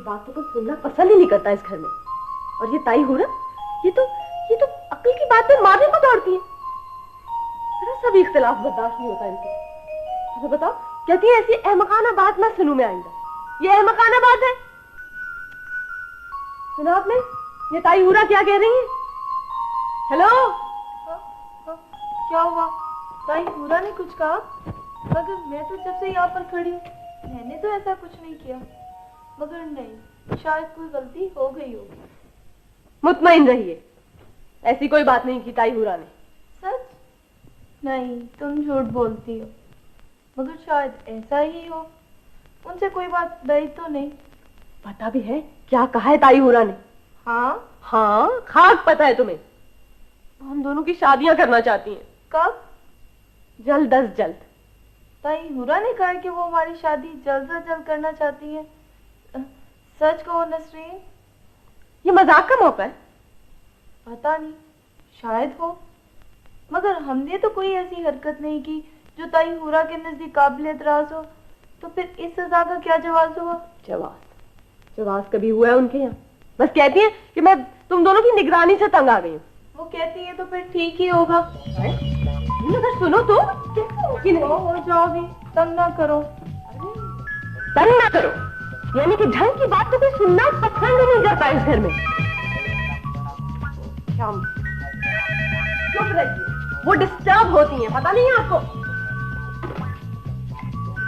बातों को सुनना पसंद ही नहीं करता इस घर में। और ये ताई हुरा, ये तो अक्ल की बात में मारने को दौड़ती है। जरा सा भी इख्तिलाफ बर्दाश्त नहीं होता इनको। तो बताओ, कहती है ऐसी अहमकाना बात ना सुनूं मैं आइंदा। ये अहमकाना बात है? सुना आपने ये ताई हुरा क्या कह रही है? हेलो, क्या हुआ? ताई हुरा ने कुछ कहा? मगर मैं तो जब से यहाँ पर खड़ी हूँ मैंने तो ऐसा कुछ नहीं किया। मगर नहीं, शायद कोई गलती हो गई होगी। मुतमईन रहिए, ऐसी कोई बात नहीं की ताई हुरा ने। सच? नहीं, तुम झूठ बोलती हो। मगर शायद ऐसा ही हो। उनसे कोई बात गई तो नहीं? पता भी है क्या कहा है ताई हुरा ने? हाँ हाँ, खाक पता है तुम्हें। हम दोनों की शादियां करना चाहती हैं। कब? जल्द अज जल्द। ताई हुरा ने कहा कि वो हमारी शादी जल्द से जल्द करना चाहती है। सच कहो नसरीन, ये मजाक का मौका है? पता नहीं, शायद हो। मगर हमने तो कोई ऐसी हरकत नहीं की जो ताई हुरा के नजदीक काबिल एतराज हो। तो फिर इस सजा का क्या जवाब हुआ? जवाब कभी हुआ है उनके यहाँ? बस कहती है कि मैं तुम दोनों की निगरानी से तंग आ गई हूँ। वो कहती है तो फिर ठीक ही होगा। मगर सुनो तो, हो जाओगी, तंग ना करो। तंग ना करो यानी कि ढंग की बात तो कोई सुनना पसंद नहीं करता इस घर में। चुप रहिए, वो डिस्टर्ब होती हैं, पता नहीं है आपको?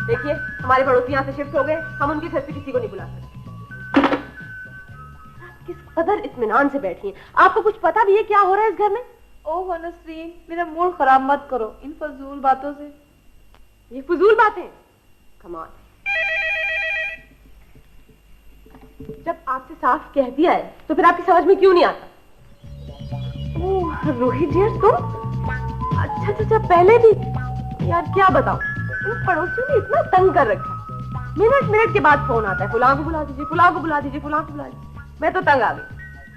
देखिए, हमारे पड़ोसी यहाँ से शिफ्ट हो गए, हम उनके घर से किसी को नहीं बुला सकते। किस कदर इत्मीनान से बैठी हैं। आपको कुछ पता भी है क्या हो रहा है इस घर में? ओह नसरीन, मेरा मूड खराब मत करो इन फजूल बातों से। ये फजूल बातें? कमाल। जब आपसे साफ कह दिया है तो फिर आपकी समझ में क्यों नहीं आता? ओह रोहित जी, तुम? अच्छा, पहले भी। यार क्या बताऊं, इन पड़ोसियों ने इतना तंग कर रखा है। मिनट के बाद फोन आता है, फुलां को बुला दीजिए, फुलां को बुला दीजिए, फुलां को बुला दीजिए। मैं तो तंग आ गई।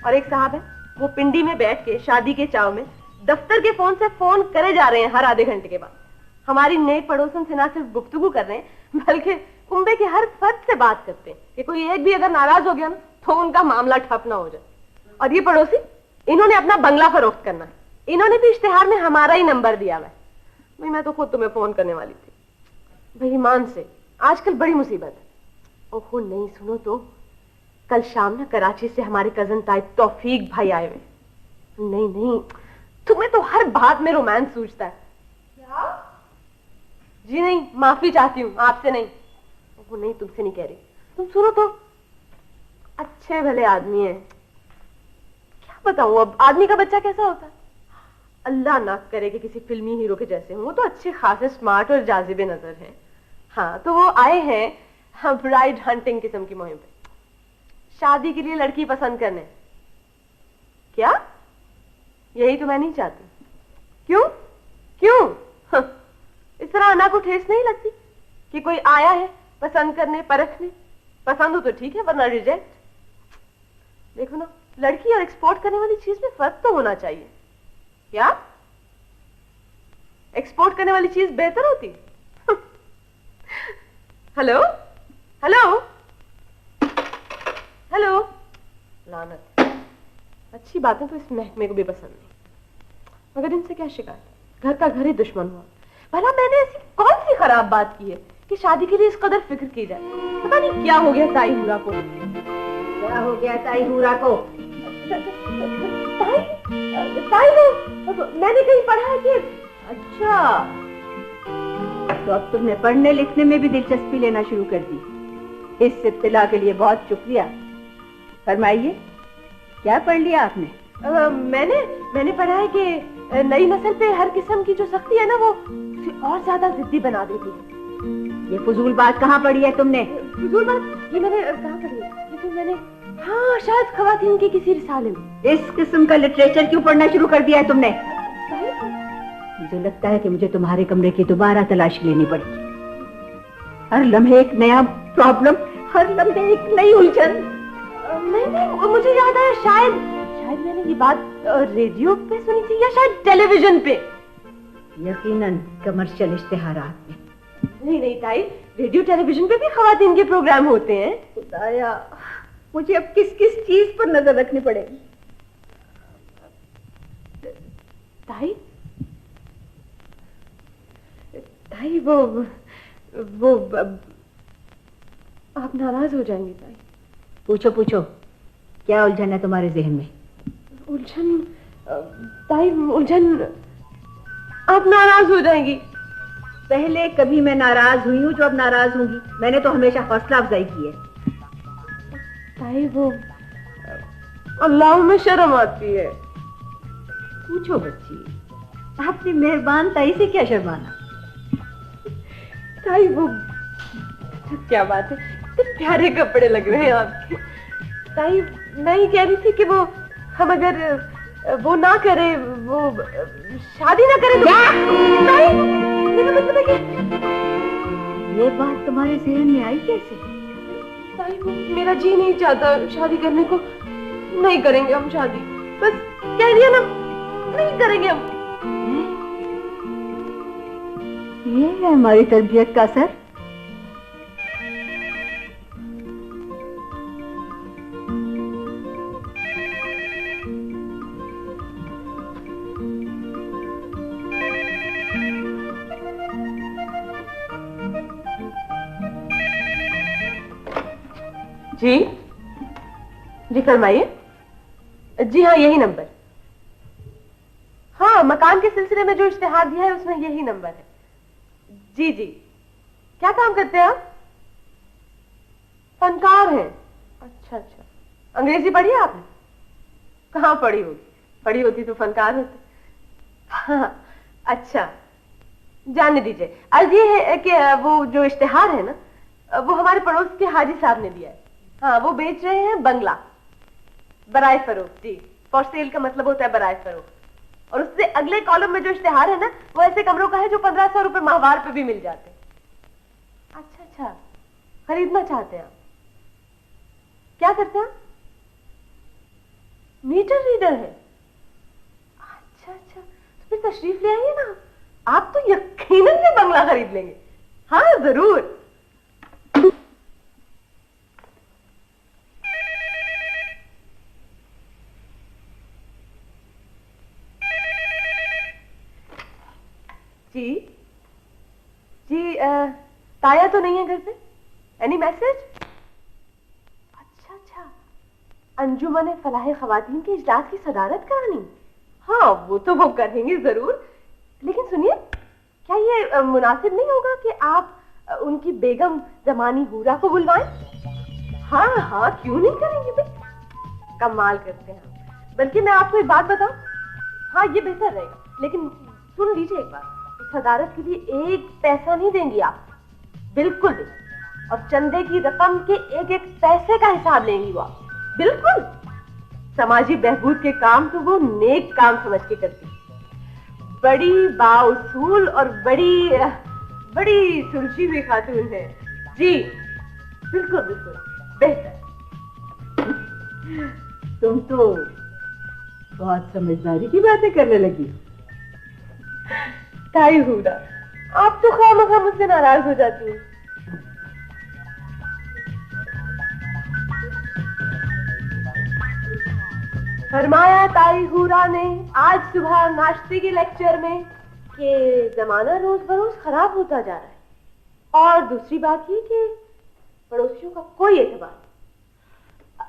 और एक साहब है, वो पिंडी में बैठ के शादी के चाव में दफ्तर के फोन से फोन करे जा रहे हैं हर आधे घंटे के बाद। हमारी नए पड़ोसन से ना सिर्फ गुफ्तगू कर रहे हैं बल्कि कुंबे के हर फर्द से बात करते हैं कि कोई एक भी अगर नाराज हो गया ना तो उनका मामला ठप ना हो जाए। और ये पड़ोसी, इन्होंने अपना बंगला फरोख्त करना है। इन्होंने भी इश्तिहार में हमारा ही नंबर दिया हुआ है। भाई मैं तो खुद तुम्हें फोन करने वाली थी। भाई ईमान से आजकल बड़ी मुसीबत है। ओहो नहीं, सुनो तो, कल शाम ना कराची से हमारे कजन ताई तौफीक भाई आए हुए। नहीं, तुम्हें तो हर बात में रोमांस सूझता है। क्या? जी नहीं, माफी चाहती हूँ, आपसे नहीं। वो नहीं, तुमसे नहीं कह रही। तुम सुनो तो, अच्छे भले आदमी हैं। क्या बताऊं अब, आदमी का बच्चा कैसा होता है? अल्लाह ना करे कि किसी फिल्मी हीरो के जैसे हों। वो तो अच्छे खासे स्मार्ट और जाजिबे नजर हैं। हाँ, तो वो आए हैं ब्राइड हंटिंग किस्म की मुहिम पे, शादी के लिए लड़की पसंद करने। क्या? यही तो मैं नहीं चाहती। क्यों? इस तरह अना को ठेस नहीं लगती कि कोई आया है पसंद करने, परखने? पसंद हो तो ठीक है, वरना रिजेक्ट। देखो ना, लड़की और एक्सपोर्ट करने वाली चीज में फर्क तो होना चाहिए। क्या? एक्सपोर्ट करने वाली चीज बेहतर होती? हेलो, लानत। अच्छी बातें तो इस महकमे को भी पसंद नहीं, मगर इनसे क्या शिकायत? घर का घर ही दुश्मन हुआ। भला मैंने ऐसी कौन सी खराब बात की है कि शादी के लिए इस कदर फिक्र की जाए? पता नहीं क्या हो गया ताई हुरा को। क्या हो गया ताई हुरा को? ताई को मैंने कहीं पढ़ा है कि। अच्छा, तो अब तुमने पढ़ने लिखने में भी दिलचस्पी लेना शुरू कर दी। इस इत्तिला के लिए बहुत शुक्रिया। फरमाइए, क्या पढ़ लिया आपने? मैंने पढ़ा है कि नई नस्ल पे हर किस्म की जो सख्ती है ना, वो उसे और ज्यादा जिद्दी बना देती है। ये फजूल बात कहाँ पढ़ी है तुमने? फजूल बात? ये मैंने कहाँ पढ़ी है? ये तो मैंने, हाँ, शायद खवातीन के किसी रिसाले में। इस किस्म का लिटरेचर क्यों पढ़ना शुरू कर दिया है तुमने? मुझे लगता है कि मुझे तुम्हारे कमरे की दोबारा तलाशी लेनी पड़ेगी। हर लम्हे एक नया प्रॉब्लम, हर लम्हे एक नई उलझन। नहीं, मुझे याद आया, शायद मैंने ये बात रेडियो पे सुनी थी या शायद टेलीविजन पे। यकीनन कमर्शियल इश्तिहारात में। नहीं ताई, रेडियो टेलीविजन पे भी खवातीन के प्रोग्राम होते हैं। खुदाया, मुझे अब किस किस चीज पर नजर रखनी पड़ेगी? ताई, ताई वो आप नाराज हो जाएंगी ताई। पूछो पूछो, क्या उलझन है तुम्हारे जहन में? उलझन ताई, उलझन, आप नाराज हो जाएंगी। पहले कभी मैं नाराज हुई हूँ जो अब नाराज होंगी? मैंने तो हमेशा हौसला अफजाई की है। ताई वो अल्लाह में शर्म आती है। पूछो बच्ची, आपने मेहरबान ताई से क्या शर्माना? ताई वो क्या बात है, कितने प्यारे कपड़े लग रहे हैं आपके। ताई मैं ही कह रही थी कि वो हम अगर वो ना करे, वो शादी ना करे तो ताई, मेरा मतलब है कि ये बात तुम्हारे जहन में आई कैसे? ताई मेरा जी नहीं चाहता शादी करने को। नहीं करेंगे हम शादी, बस कह दिया ना, नहीं करेंगे हम। ये है हमारी तरबियत का असर। जी जी फरमाइए। जी हाँ, यही नंबर। हाँ, मकान के सिलसिले में जो इश्तिहार दिया है उसमें यही नंबर है। जी जी। क्या काम करते हैं आप? फनकार हैं। अच्छा अच्छा। अंग्रेजी पढ़ी है आपने? कहाँ पढ़ी होगी, पढ़ी होती तो फनकार होते। हाँ अच्छा, जाने दीजिए। अर्ज ये है कि वो जो इश्तिहार है ना, वो हमारे पड़ोस के हाजी साहब ने दिया है। हाँ, वो बेच रहे हैं बंगला बराए फरोख्त। जी, फॉर सेल का मतलब होता है बराए फरोख्त। और उससे अगले कॉलम में जो इश्तिहार है ना, वो ऐसे कमरों का है जो 1500 रुपए माहवार पे भी मिल जाते हैं। अच्छा अच्छा, खरीदना चाहते हैं आप? क्या करते हैं? मीटर रीडर है। अच्छा अच्छा, तो फिर तशरीफ ले आइए ना, आप तो यकीनन ये बंगला खरीद लेंगे। हाँ जरूर। जी जी, ताया तो नहीं है घर पे? Any message? अच्छा अच्छा, अंजुमन फलाह खवातीन के इजलास की सदारत करानी? हाँ, वो तो वो करेंगे जरूर। लेकिन सुनिए, क्या ये मुनासिब नहीं होगा कि आप उनकी बेगम जमानी हूरा को बुलवाएं? हाँ हाँ, क्यों नहीं करेंगे भाई, कमाल करते हैं। बल्कि मैं आपको एक बात बताऊं, हाँ ये बेहतर रहेगा। लेकिन सुन लीजिए एक बात, सदारत के लिए एक पैसा नहीं देंगी आप, बिल्कुल भी। और चंदे की रकम के एक एक पैसे का हिसाब लेंगी वो आप, बिल्कुल। समाजी बहबूद के काम तो वो नेक काम समझ के करती, बड़ी बाउसूल और बड़ी बड़ी सुलझी हुई खातून है। जी बिल्कुल बिल्कुल बेहतर। तुम तो बहुत समझदारी की बातें करने लगी। ताई हूरा, आप तो खामखा मुझसे नाराज हो जाती हैं। फरमाया ताई हूरा ने आज सुबह नाश्ते के लेक्चर में कि जमाना रोज बरोज खराब होता जा रहा है, और दूसरी बात ये कि पड़ोसियों का कोई एतबार नहीं।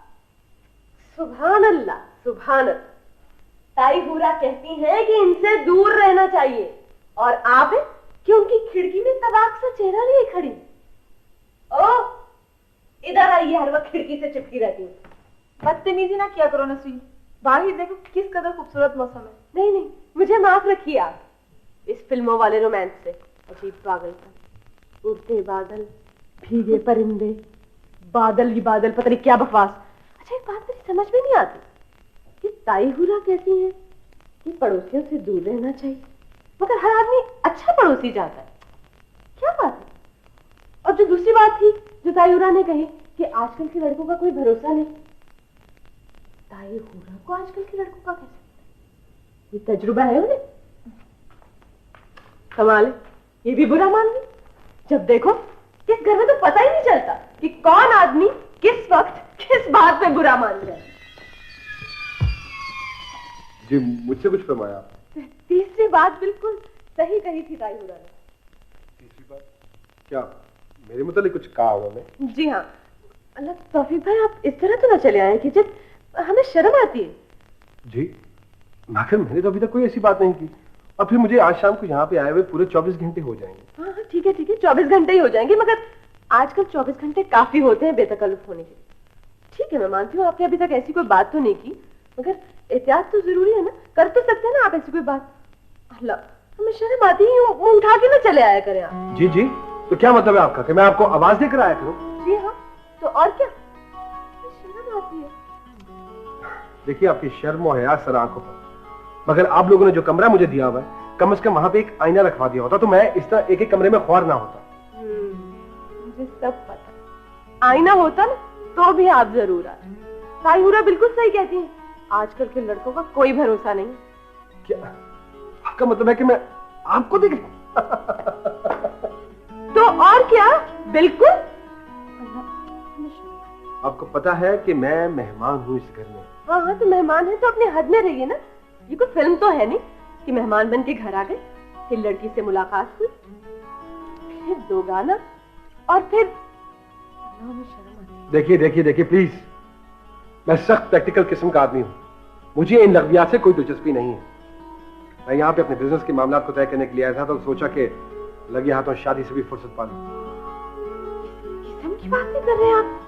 सुभान अल्लाह सुभान अल्लाह। ताई हूरा कहती हैं कि इनसे दूर रहना चाहिए, और आप हैं कि उनकी खिड़की में तबाक सा चेहरा लिए खड़ी। ओ इधर आइए, हर वक्त खिड़की से चिपकी रहती हूँ। बदतमीजी ना किया करो नसरीन, बाहर देखो किस कदर खूबसूरत मौसम है। नहीं नहीं, मुझे माफ रखिए आप इस फिल्मों वाले रोमांस से। अजीब पागलपन, उड़ते बादल, भीगे परिंदे, बादल ही बादल, पता नहीं क्या बकवास। अच्छा एक बात मेरी समझ में नहीं आती कि ताई हूरा कहती है कि पड़ोसियों से दूर रहना चाहिए, मगर हर आदमी अच्छा पड़ोसी चाहता है। क्या बात है? और जो दूसरी बात थी जो ताई हूरा ने कही कि आजकल के लड़कों का कोई भरोसा नहीं, ताई हूरा को आजकल के लड़कों का कैसे, ये तजुर्बा है उन्हें? कमाल है, ये भी बुरा मान ली। जब देखो इस घर में तो पता ही नहीं चलता कि कौन आदमी किस वक्त किस बात पे बुरा मान रहे हैं? जी मुझसे कुछ फरमाया? तीसरी बात बिल्कुल सही कही थी ताई हुरा ने। तीसरी बात क्या? मेरे मतलब कुछ कहा हुआ मैं? जी हाँ। अल्लाह तौफीक भाई, आप इस तरह तो ना चले आए कि जब हमें शर्म आती है। जी मगर मैंने तो अभी तक कोई ऐसी बात नहीं की, और फिर मुझे आज शाम को यहाँ पे आए हुए पूरे 24 घंटे हो जाएंगे। हाँ ठीक है 24 घंटे ही हो जाएंगे, मगर आजकल 24 घंटे काफी होते हैं बेतकल्लुफ होने के लिए। ठीक है मैं मानती हूँ आपने अभी तक ऐसी कोई बात तो नहीं की, मगर एहतियात तो जरूरी है ना। कर तो सकते हैं ना आप ऐसी कोई बात। अल्लाह हमें शर्म आती है, मुंह उठा के ना चले आया करें आप। जी जी तो क्या मतलब है आपका कि मैं आपको आवाज देकर आया करूं? जी हाँ तो और क्या, शर्म आती है। देखिए आपकी शर्म और हया सर आंखों पर, मगर आप लोगों ने जो कमरा मुझे दिया हुआ है कम से कम वहां पे एक आईना रखवा दिया होता तो मैं इस तरह एक एक कमरे में ख्वार ना होता। मुझे सब पता। आईना होता ना तो भी आप जरूर आते। ताई हुरा बिल्कुल सही कहती है, आजकल के लड़कों का कोई भरोसा नहीं। क्या आपका मतलब है कि मैं आपको देख तो और क्या, बिल्कुल। आपको पता है कि मैं मेहमान हूँ इस घर में। हाँ हाँ तो मेहमान है तो अपने हद में रहिए ना। ये कोई फिल्म तो है नहीं कि मेहमान बन के घर आ गए, फिर लड़की से मुलाकात हुई, फिर दो गाना और फिर। देखिए देखिए देखिए प्लीज, मैं सख्त प्रैक्टिकल किस्म का आदमी हूँ, मुझे इन लफ्जियात से कोई दिलचस्पी नहीं है। मैं यहाँ पे अपने बिजनेस के मामला को तय करने के लिए आया था तो सोचा कि लगे हाथों शादी से भी फुर्सत पा लूं। किस्म की बात नहीं कर रहे हैं आप?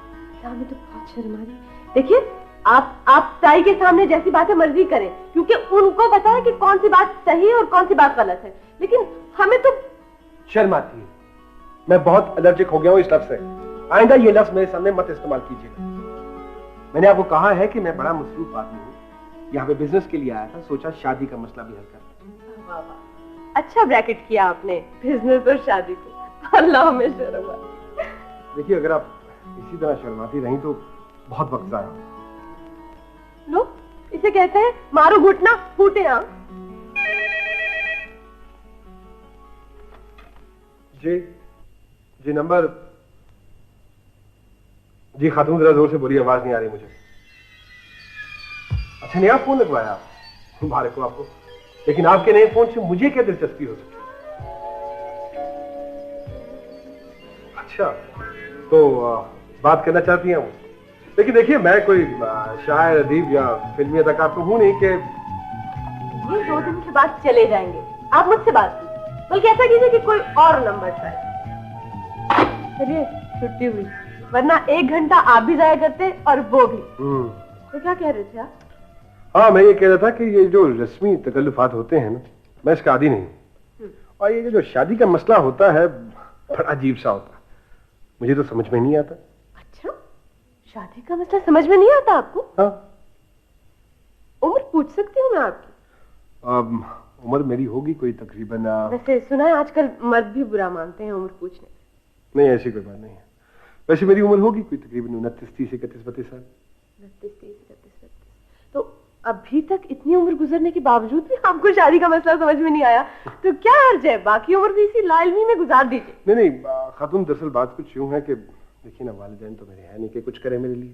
हमें तो बहुत शर्म आ रही। देखिए आप ताई के सामने जैसी बातें मर्जी करें, क्योंकि उनको पता है कि कौन सी बात सही है और कौन सी बात गलत है, लेकिन हमें तो शर्म आती है। मैं बहुत एलर्जिक हो गया हूँ इस लफ्ज से। आइंदा ये लफ्ज मेरे सामने मत इस्तेमाल कीजिएगा। मैंने आपको कहा है कि मैं बड़ा मसरूफ आदमी हूँ, यहाँ पे बिजनेस के लिए आया था, सोचा शादी का मसला भी हल कर। वाह वाह, अच्छा ब्रैकेट किया आपने, बिजनेस और शादी को। अल्लाह में शर्म आती। देखिए अगर आप इसी तरह शर्माती रही तो बहुत वक्त जाया। लो इसे कहते हैं मारो घुटना फूटे आंख। जी नंबर। जी खातून जरा जोर से बोलिए, आवाज नहीं आ रही मुझे। अच्छा नया फोन लगवाया? मुबारक हो आपको, लेकिन आपके नए फोन से मुझे क्या दिलचस्पी हो सकती है? अच्छा तो बात करना चाहती हैं वो। लेकिन देखिए मैं कोई शायर अदीब या फिल्मी अदाकार तो हूं नहीं कि ये 2 दिन के बाद चले जाएंगे। आप मुझसे बात कीजिए, बल्कि ऐसा कीजिए कि कोई और नंबर ट्राई। चलिए छुट्टी हुई, वरना 1 घंटा आप भी जाया करते और वो भी। तो क्या कह रहे थे आप? हाँ मैं ये कह रहा था कि ये जो रस्मी तकल्लुफात होते हैं ना, मैं इसका आदी नहीं हूँ। और ये जो शादी का मसला होता है बड़ा अजीब सा होता है, मुझे तो समझ में नहीं आता। अच्छा शादी का मसला समझ में नहीं आता आपको? हाँ। उम्र पूछ सकती हूँ मैं आपकी? उम्र मेरी होगी कोई तकरीबन। वैसे सुना है आजकल मर्द भी बुरा मानते हैं उम्र पूछने। नहीं ऐसी कोई बात नहीं है। वैसे मेरी उम्र होगी कोई तकरीबन 29, 30, 31, 32 साल। 29, 30, 31, 32। तो अभी तक इतनी उम्र गुजरने के बावजूद भी आपको शादी का मसला समझ में नहीं आया, तो क्या अर्ज है? बाकी उम्र भी इसी लाइलमी में गुजार दीजिए। नहीं खातून दरअसल बात कुछ यूं है कि देखिए ना, वालिदैन तो मेरे है नहीं कि कुछ करे मेरे लिए,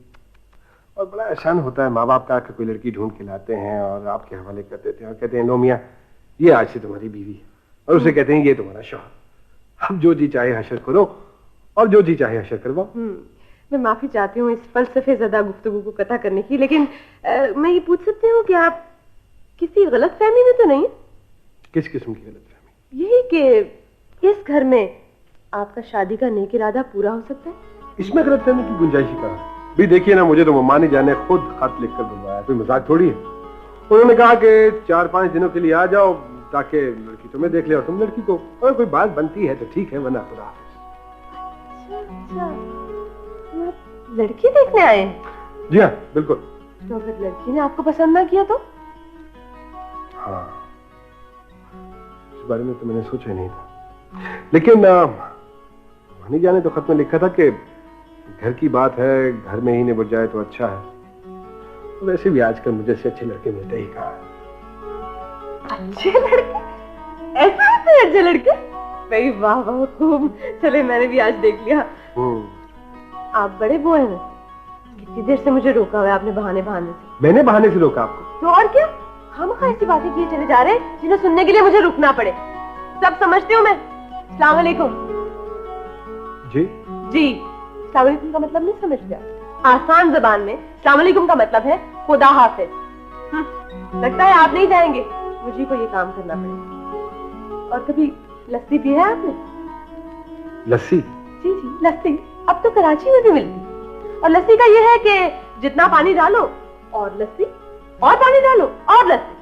और बड़ा आसान होता है माँ बाप का कि कोई लड़की ढूंढ के लाते हैं और आपके हवाले कर देते हैं और कहते हैं लो मियाँ ये आज से तुम्हारी बीवी है, और उसे कहते हैं ये तुम्हारा शौहर। अब जो जी चाहे हशर करो और जो जी चाहे हशर करवाओ। मैं माफी चाहती हूँ इस फलसफे ज़दा गुफ्तगू को कता करने की, लेकिन मैं ये पूछ सकती हूँ कि आप किसी गलत फहमी में तो नहीं? किस किस्म की गलत फहमी? यही कि इस घर में आपका शादी का नेक इरादा पूरा हो सकता है। इसमें गलत फहमी की गुंजाइश कहा? भी देखिए ना, मुझे तो मम्मा ने जाने खुद खत लिखकर बुलवाया, कोई मजाक थोड़ी है। उन्होंने कहा कि 4-5 दिनों के लिए आ जाओ ताकि लड़की तुम्हें देख ले और तुम लड़की को, और कोई बात बनती है तो ठीक है, वरना खुदा हाफिज़। अच्छा लड़की देखने आए हैं? जी हाँ बिल्कुल। तो अगर लड़की ने आपको पसंद ना किया तो? हाँ इस बारे में तो मैंने सोचा ही नहीं था, लेकिन वहां जाने तो खत में लिखा था कि घर की बात है, घर में ही निबट जाए तो अच्छा है। वैसे भी आजकल मुझे से अच्छे लड़के मिलते ही कहा है। अच्छे लड़के? ऐसे होते हैं अच्छे लड़के? भाई वाह वाह खूब, चले मैंने भी आज देख लिया। आप बड़े वो हैं? कितनी देर से मुझे रोका हुआ है आपने बहाने बहाने से। मैंने बहाने से रोका आपको? तो और क्या, हम ऐसी बातें किए चले जा रहे हैं जिन्हें सुनने के लिए मुझे रुकना पड़े। सब समझती हूँ मैं। अस्सलाम वालेकुम। जी जी, अस्सलाम वालेकुम का मतलब नहीं समझ गया? आसान जबान में अस्सलाम वालेकुम का मतलब है खुदा हाफिज। लगता है आप नहीं जाएंगे, मुझे को ये काम करना पड़ेगा। और कभी लस्सी पी है आपने? लस्सी? जी जी लस्सी, अब तो कराची में भी मिलती। और लस्सी का ये है कि जितना पानी डालो और लस्सी, और पानी डालो और लस्सी।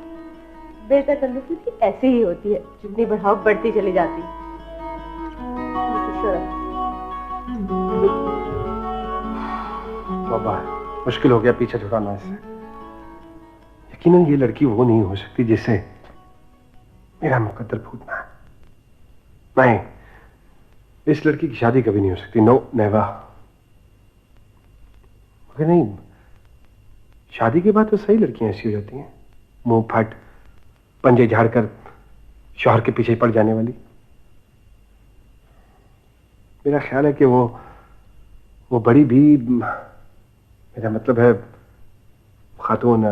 बेहतर तंदुरुस्ती ऐसे ही होती है, जितनी बढ़ाओ बढ़ती चली जाती है। बाबा मुश्किल हो गया पीछे छुड़ाना इससे। यकीनन ये लड़की वो नहीं हो सकती जिससे मेरा मुकद्दर फूटना है। नहीं, इस लड़की की शादी कभी नहीं हो सकती। No never. मगर नहीं, शादी के बाद तो सही लड़कियां ऐसी हो जाती हैं, मुंह फट, पंजे झाड़कर शौहर के पीछे पड़ जाने वाली। मेरा ख्याल है कि वो बड़ी भी, मेरा मतलब है खातून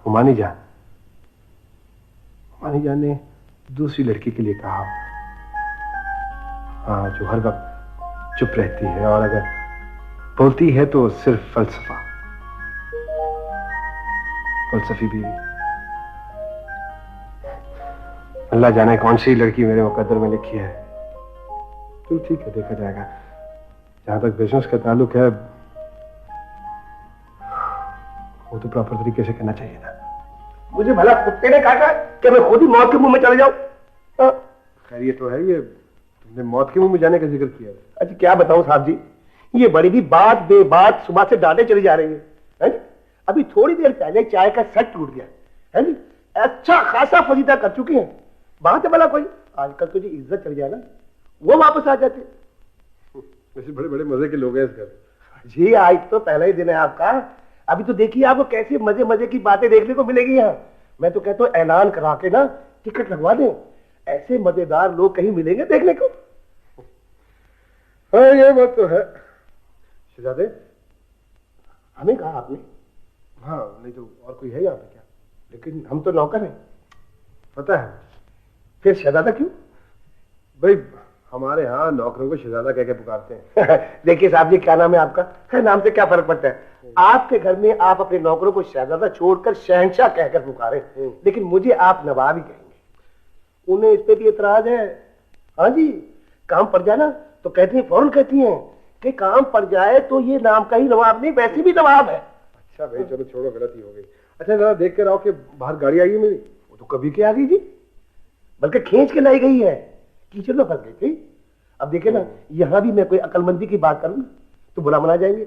हुमानी जान ने दूसरी लड़की के लिए कहा, हाँ, जो हर वक्त चुप रहती है और अगर बोलती है तो सिर्फ फलसफी भी। अल्लाह जाने कौन सी लड़की मेरे मुकद्दर में लिखी है। तो ठीक है, देखा जाएगा। जहां तक बिजनेस का ताल्लुक है, वो तो प्रॉपर तरीके से करना चाहिए था। मुझे भला कुत्ते ने कहा कि मैं खुद ही मौत के मुंह में चले जाऊं? खैर ये तो है, ये तुमने मौत के मुंह में जाने का जिक्र किया। अच्छा क्या बताऊं साहब जी, ये बड़ी भी बात बेबात सुबह से डांटे चली जा रही है जी? अभी थोड़ी देर पहले चाय का सेट टूट गया है जी, अच्छा खासा फजीता कर चुके हैं। बात है भला कोई, आजकल तो जो इज्जत चली जाए ना, वो वापस आ जाते। वैसे बड़े बड़े मजे के लोग हैं इस घर। जी आज तो पहला ही दिन है आपका। अभी तो देखिए आपको कैसे मजे मजे की बातें देखने को मिलेगी यहाँ। मैं तो कहता हूँ ऐलान करा के ना टिकट लगवा दें, ऐसे मजेदार लोग कहीं मिलेंगे देखने को। हाँ ये बात तो है। शहजादे, हमें कहा आपने? हाँ, नहीं तो और कोई है यहाँ पे क्या? लेकिन हम तो नौकर हैं। पता है। फिर शहजादा क्यों? भाई हमारे यहाँ नौकरों को शहजादा कह के पुकारते हैं। देखिए साहब जी, क्या नाम है आपका? है नाम से क्या फर्क पड़ता है? आपके घर में आप अपने नौकरों को शहजादा छोड़कर शहंशाह कहकर पुकारे, लेकिन मुझे आप नवाब ही कहेंगे। उन्हें इस पे भी एतराज है। हाँ जी, काम पड़ जाए ना तो कहती हैं, फौरन कहती हैं कि काम पड़ जाए तो ये नाम का ही नवाब नहीं, वैसे भी नवाब है। अच्छा भाई चलो छोड़ो, गलती हो गई। अच्छा जरा देख कर आओ कि बाहर गाड़ी आई है मेरी। वो तो कभी के आ गई जी, बल्कि खींच के लाई गई है, कीचड़ में फंस गई थी। अब देखे ना, यहाँ भी मैं कोई अकलमंदी की बात करूँ तो बुरा मना जाएंगे।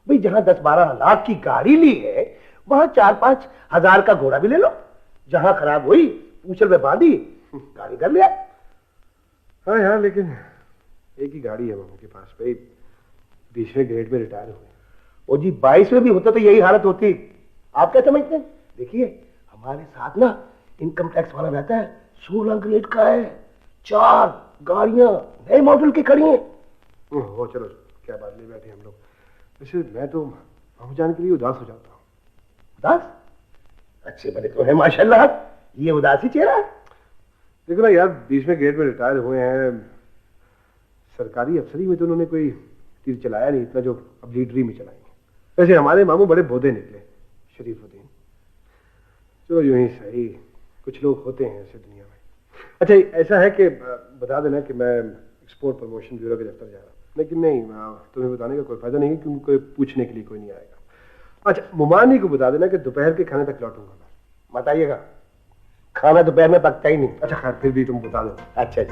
भाई जहां 10-12 लाख की गाड़ी ली है, वहां 4-5 हजार का घोड़ा भी ले लो। जहां खराब हुई पूछल में बांधी, गाड़ी कर लिया। हाँ यार, लेकिन एक ही गाड़ी है मामू के पास। भाई 20वें ग्रेड में रिटायर हुए। ओ जी 22वें भी होता तो यही हालत होती। आप क्या समझते हैं? देखिए हमारे साथ ना इनकम टैक्स वाला रहता है, 16 ग्रेड का है, 4 गाड़ियां नए मॉडल की खड़ी हैं। हो चलो, क्या बात ले बैठे हम लोग। वैसे मैं तो मामू जान के लिए उदास हो जाता हूँ। उदास? अच्छे बने तो है माशाल्लाह, ये उदासी चेहरा। देखो ना यार, 20वें ग्रेड में रिटायर हुए हैं, सरकारी अफसरी में तो उन्होंने कोई तीर चलाया नहीं इतना जो अब लीडरी में चलाएंगे। वैसे हमारे मामू बड़े बोधे निकले, शरीफुद्दीन। चलो यूं ही सही, कुछ लोग होते हैं ऐसे दुनिया में। अच्छा ऐसा है कि बता देना कि मैं एक्सपोर्ट प्रमोशन ब्यूरो के दफ्तर जा रहा हूँ। लेकिन नहीं, तुम्हें बताने का कोई फायदा नहीं है क्योंकि कोई पूछने के लिए कोई नहीं आएगा। अच्छा मुमानी को बता देना कि दोपहर के खाने तक लौटूंगा मैं। बताइएगा, खाना दोपहर में पकता ही नहीं। अच्छा खैर, फिर भी तुम बता दो। अच्छा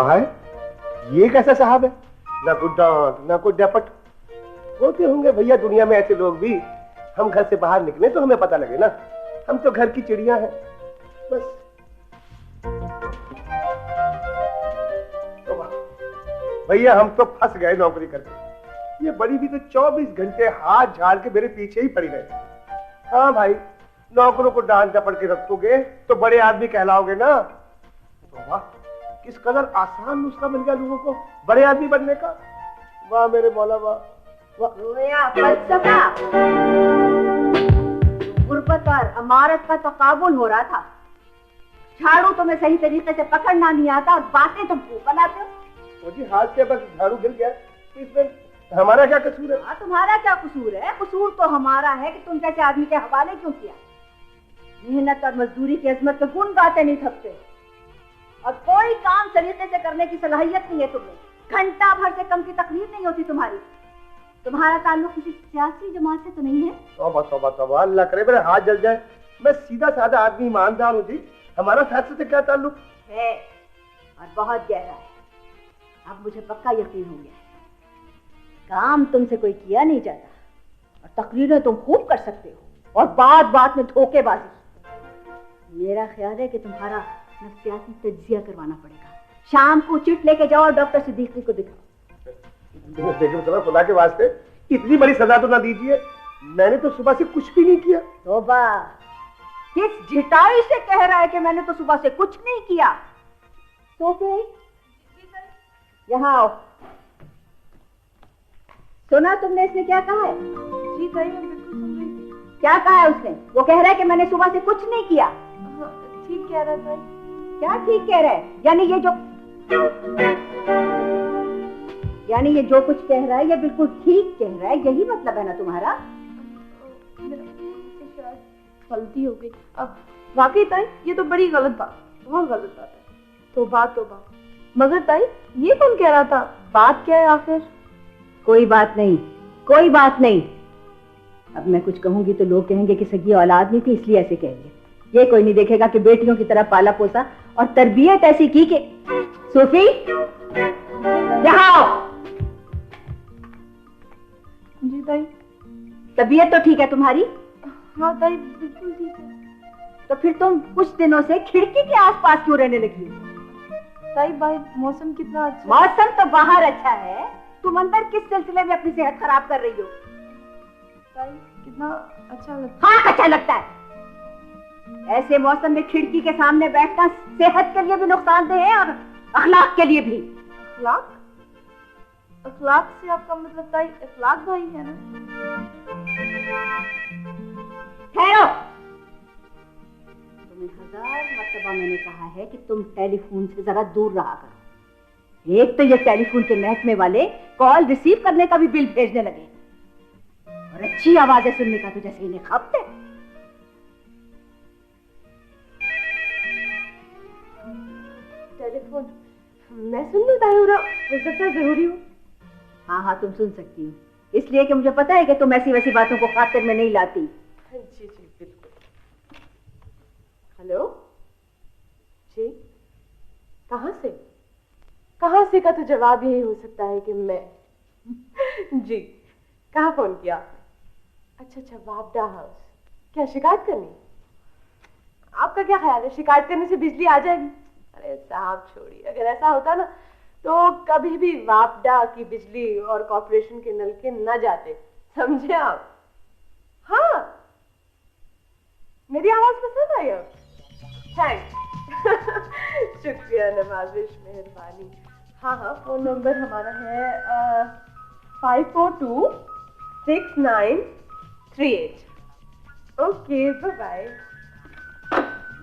है, ये कैसा साहब है? ना कोई डांट ना कोई डपट। होते होंगे भैया दुनिया में ऐसे लोग भी। हम घर से बाहर निकले तो हमें पता लगे ना, हम तो घर की चिड़िया हैं बस। भैया हम तो फंस गए नौकरी करके। ये बड़ी भी तो 24 घंटे हाथ झाड़ के मेरे पीछे ही पड़ी रहती। हाँ भाई, नौकरों को डांट डपट के रखोगे तो बड़े आदमी कहलाओगे ना। तो वाह, किस कदर आसान नुस्खा मिल गया लोगों को बड़े आदमी बनने का। वाह मेरे मौला वाह। रोया फलसफा, गुर्बत और अमारत का तकाबुल हो रहा था। झाड़ू तुम्हें सही तरीके से पकड़ना नहीं आता और बातें तुम खूब बनाते हो। मुझे हाथ के बस झाड़ू गिर गया, इसमें हमारा क्या कसूर है? हाँ, तुम्हारा क्या कसूर है? कसूर तो हमारा है कि तुम जैसे आदमी के हवाले क्यों किया। मेहनत और मजदूरी की अजमत के गुण गाते नहीं थकते और कोई काम सलीके से करने की सलाहियत नहीं है तुम्हें। घंटा भर से कम की तकलीफ नहीं होती तुम्हारी। तुम्हारा ताल्लुक किसी सियासी जमात से तो नहीं है? तौबा तौबा तौबा, अल्लाह करे मेरे हाथ जल जाए। मैं सीधा साधा आदमी, ईमानदार हूँ जी। हमारा फैसले से क्या ताल्लुक है? और बहुत गहरा है। अब मुझे पक्का यकीन हो गया है, काम तुमसे कोई किया नहीं जाता और तकरीरें तुम खूब कर सकते हो और बात बात में धोखेबाजी। मेरा ख्याल है कि तुम्हारा नफ्सियाती तज्जिया करवाना पड़ेगा। शाम को चिट लेके जाओ और डॉक्टर सिद्दीकी को दिखाओ। देखो खुदा के वास्ते इतनी बड़ी सजा तो ना दीजिए। मैंने तो सुबह से कुछ भी नहीं किया। तौबा, किस झिटाई से कह रहा है कि मैंने तो सुबह से कुछ नहीं किया। तो यहाँ आओ। सुना तुमने इसने क्या कहा है? जी ताई, मैं बिल्कुल सुन रही थी। क्या कहा है उसने? वो कह रहा है कि मैंने सुबह से कुछ नहीं किया। ठीक कह रहा था। क्या ठीक कह रहा है? यानी ये जो कुछ कह रहा है ये बिल्कुल ठीक कह रहा है, यही मतलब है ना तुम्हारा? गलती हो गई। अब वाकई ताई ये तो बड़ी गलत बात, बहुत गलत बात है। तौबा। मगर ताई ये कौन कह रहा था? बात क्या है आखिर? कोई बात नहीं, कोई बात नहीं। अब मैं कुछ कहूंगी तो लोग कहेंगे कि सगी औलाद नहीं थी इसलिए ऐसे कह दिया। ये कोई नहीं देखेगा कि बेटियों की तरह पाला पोसा और तरबियत ऐसी की कि सूफी यहाँ आओ। जी ताई। तबीयत तो ठीक है तुम्हारी? हाँ ताई, बिल्कुल ठीक है। तो फिर तुम कुछ दिनों से खिड़की के आसपास क्यों रहने लगी हो? ताई बाहर मौसम कितना अच्छा। मौसम तो बाहर अच्छा है, तुम अंदर किस सिलसिले में अपनी सेहत खराब कर रही हो? ताई कितना अच्छा लगता है। हाँ, अच्छा लगता है। ऐसे मौसम में खिड़की के सामने बैठना सेहत के लिए भी नुकसानदेह है और अखलाक के लिए भी। अखलाक? अखलाक से आपका मतलब ताई अखलाक भाई है ना? ठहरो। तुम्हें 1000 मर्तबा मैंने कहा है कि तुम टेलीफोन से जरा दूर रहा करो। एक तो ये टेलीफोन के महकमे वाले कॉल रिसीव करने का भी बिल भेजने लगे और अच्छी आवाजें सुनने का तो जैसे इन्हें खपते। टेलीफोन मैं सुन लूं तायूरा, हो सकता है जरूरी हो। हाँ, तुम सुन सकती हो, इसलिए कि मुझे पता है कि तुम ऐसी वैसी बातों को खातिर में नहीं लाती। जी बिल्कुल। हेलो जी, कहाँ से का तो जवाब यही हो सकता है कि मैं जी। कहाँ फोन किया? अच्छा, वापडा हाउस। क्या शिकायत करनी? आपका क्या ख्याल है, शिकायत करने से बिजली आ जाएगी? अरे साहब छोड़िए, अगर ऐसा होता ना तो कभी भी वापडा की बिजली और कॉर्पोरेशन के नलके न जाते, समझे आप? हाँ, मेरी आवाज पसंद आई अब? थैंक्स। शुक्रिया, नवाजिश, मेहरबानी। हाँ, फोन नंबर हमारा है 54269338। Okay, bye.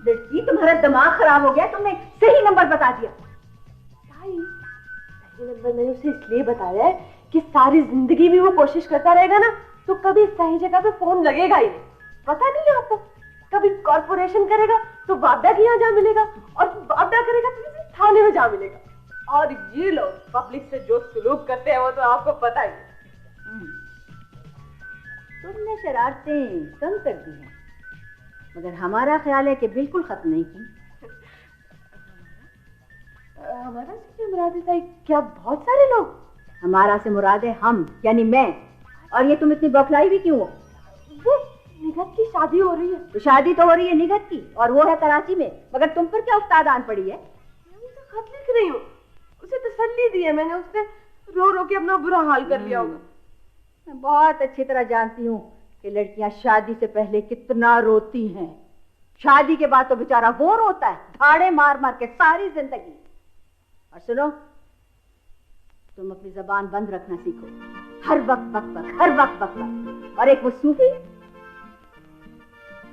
लड़की, तुम्हारा दिमाग खराब हो गया, तुमने सही नंबर बता दिया। सही नंबर मैंने उसे इसलिए बताया है कि सारी जिंदगी भी वो कोशिश करता रहेगा ना तो कभी सही जगह पे फोन लगेगा ही नहीं। पता नहीं आपको, कभी कॉर्पोरेशन करेगा तो वापडा के यहाँ जा मिलेगा और वापडा करेगा तो किसी थाने में जा मिलेगा। और ये लोग पब्लिक से जो सुलूक करते हैं वो तो आपको पता ही है। तुमने शरारतें कम कर दी हैं, मगर हमारा ख्याल है कि बिल्कुल खत्म नहीं की। हमारा से क्या मुराद है? क्या बहुत सारे लोग? हमारा से मुराद है हम, यानी मैं। और ये तुम इतनी बौखलाई भी क्यों हो? वो निगत की शादी हो रही है। तो शादी तो हो रही है निगत की, और वो है कराची में, मगर तुम पर क्या उस्ताद आन पड़ी है? मैं उसे खत लिख रही हूँ, उसे तसल्ली दी है मैंने। उसने रो रो के अपना बुरा हाल कर लिया होगा। मैं बहुत अच्छी तरह जानती हूँ कि लड़कियां शादी से पहले कितना रोती हैं। शादी के बाद तो बेचारा वो रोता है धाड़े मार मार के सारी जिंदगी। और सुनो, तुम अपनी जबान बंद रखना सीखो। हर वक्त बक बक, हर वक्त बक बक। और एक वो सूफी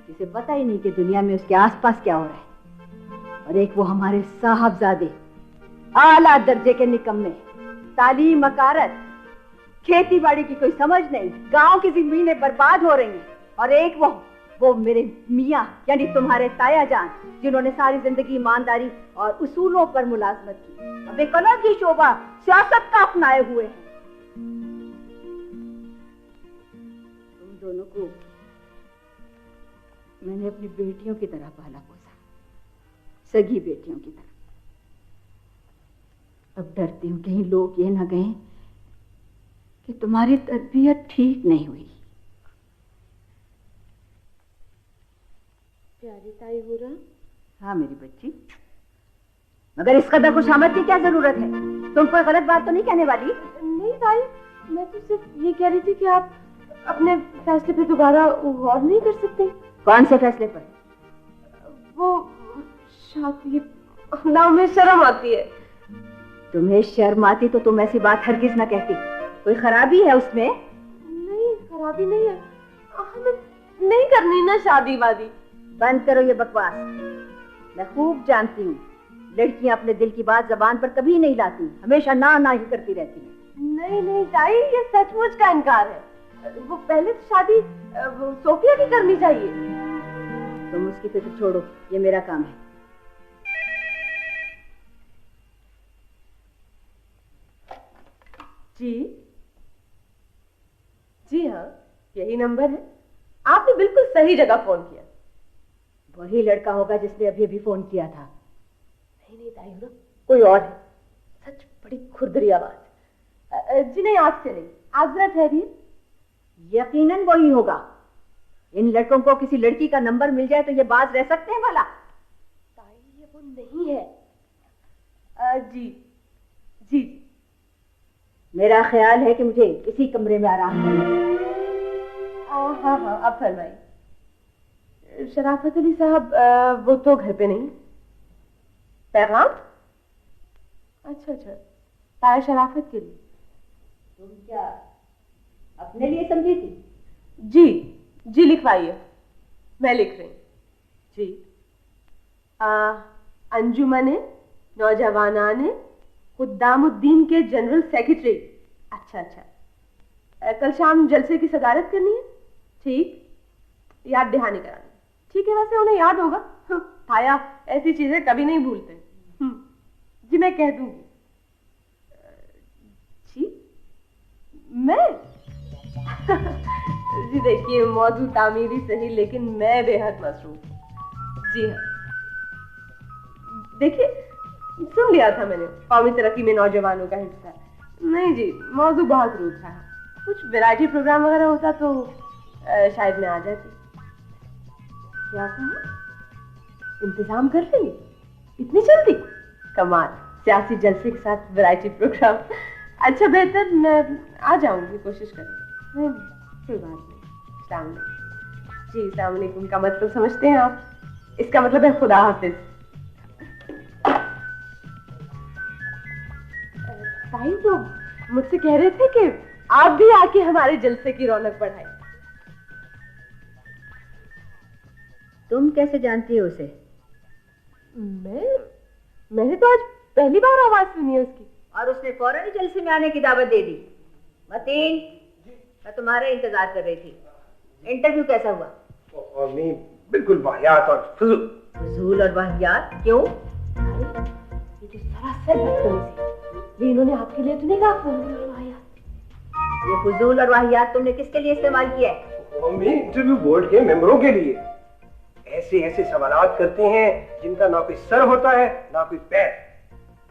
जिसे पता ही नहीं कि दुनिया में उसके आसपास क्या हो रहा है। और एक वो हमारे साहबजादे, आला दर्जे के निकम्मे, तालीम मकारत, खेती बाड़ी की कोई समझ नहीं, गांव की जमीनें बर्बाद हो रही हैं। और एक वो मेरे मियाँ यानी तुम्हारे ताया जान, जिन्होंने सारी जिंदगी ईमानदारी और उसूलों पर मुलाजमत की, अब एक अलग ही शोभा सियासत का अपनाए हुए हैं। तुम दोनों को मैंने अपनी बेटियों की तरह पाला पोसा, सगी बेटियों की तरह। अब डरती हूं कहीं लोग ये ना कहें कि तुम्हारी तरबियत ठीक नहीं हुई। प्यारी ताई हुरा। हाँ मेरी बच्ची, मगर इस कदर खुशामद की क्या जरूरत है? तुम कोई गलत बात तो नहीं कहने वाली? नहीं ताई, मैं तो सिर्फ ये कह रही थी कि आप अपने फैसले पे दोबारा गौर नहीं कर सकते। कौन से फैसले पर? वो शादी ना, में शर्म आती है। तुम्हें शर्म आती तो तुम ऐसी बात हरगिज ना कहती। कोई खराबी है उसमें? नहीं, खराबी नहीं है। हमें नहीं करनी ना शादी वादी। बंद करो ये बकवास। मैं खूब जानती हूँ लड़कियां अपने दिल की बात जबान पर कभी नहीं लाती, हमेशा ना ना ही करती रहती हैं। नहीं नहीं ताई, ये सचमुच का इनकार है। वो पहले तो शादी सोफिया की करनी चाहिए। तुम उसकी फिक्र छोड़ो, ये मेरा काम है। जी हाँ, यही नंबर है। आपने बिल्कुल सही जगह फोन किया। वही लड़का होगा जिसने अभी अभी फोन किया था। नहीं नहीं ताई हुरा, कोई और है। सच बड़ी खुरदरी आवाज। जी नहीं, आज से नहीं, आप जरा ठहरिए। यकीनन वही होगा। इन लड़कों को किसी लड़की का नंबर मिल जाए तो ये बाज रह सकते हैं भला? ताई, ये वो नहीं है। जी जी, मेरा ख्याल है कि मुझे इसी कमरे में आराम करना है। हाँ हाँ, अब फरमाइए। शराफत अली साहब, वो तो घर पे नहीं। पैगाम? अच्छा अच्छा, ताया शराफत के लिए। तुम क्या अपने लिए समझी थी? जी जी, लिखवाइए, मैं लिख रही हूँ। जी, अंजुमन नौजवानाने खुद्दामुद्दीन के जनरल सेक्रेटरी। अच्छा अच्छा, कल शाम जलसे की सदारत करनी है। ठीक, याद दहानी करानी। ठीक है, वैसे उन्हें याद होगा। ताया ऐसी चीजें कभी नहीं भूलते। जी मैं कह दूंगी। जी मैं जी देखिए, मौजू तामीरी सही, लेकिन मैं बेहद मसरूफ। जी हाँ, देखिए सुन लिया था मैंने, कौमी तरक्की में नौजवानों का हिस्सा। नहीं जी, मौजू बहुत रूखा है। कुछ वैरायटी प्रोग्राम वगैरह होता तो शायद मैं आ जाती। क्या कहा? इंतजाम कर लेंगे इतनी जल्दी? कमाल, सियासी जलसे के साथ वैरायटी प्रोग्राम। अच्छा बेहतर, मैं आ जाऊंगी, कोशिश करूंगी। नहीं कोई बात नहीं। अस्सलाम वालेकुम। जी अस्सलाम वालेकुम का मतलब समझते हैं आप? इसका मतलब है खुदा हाफिज। ताई तो मुझसे कह रहे थे कि आप भी आके हमारे जलसे की रौनक बढ़ाएं। तुम कैसे जानती हो उसे? मैंने तो आज पहली बार आवाज सुनी है उसकी। और उसने फौरन ही जलसे में आने की दावत दे दी। मतीन, मैं तुम्हारा इंतजार कर रही थी। इंटरव्यू कैसा हुआ? और नहीं, बिल्कुल वाहियात और फजूल। फजूल और वाहियात क्यों? ये तो सरासर बदतमीजी। ये इन्होंने आपके लिए तो नहीं कहा फजूल और वाहियात। ये फजूल और वाहियात तुमने किसके लिए इस्तेमाल किया है? इंटरव्यू बोर्ड के मेंबरों के लिए। ऐसे ऐसे सवालात करते हैं जिनका ना कोई सर होता है ना कोई पैर।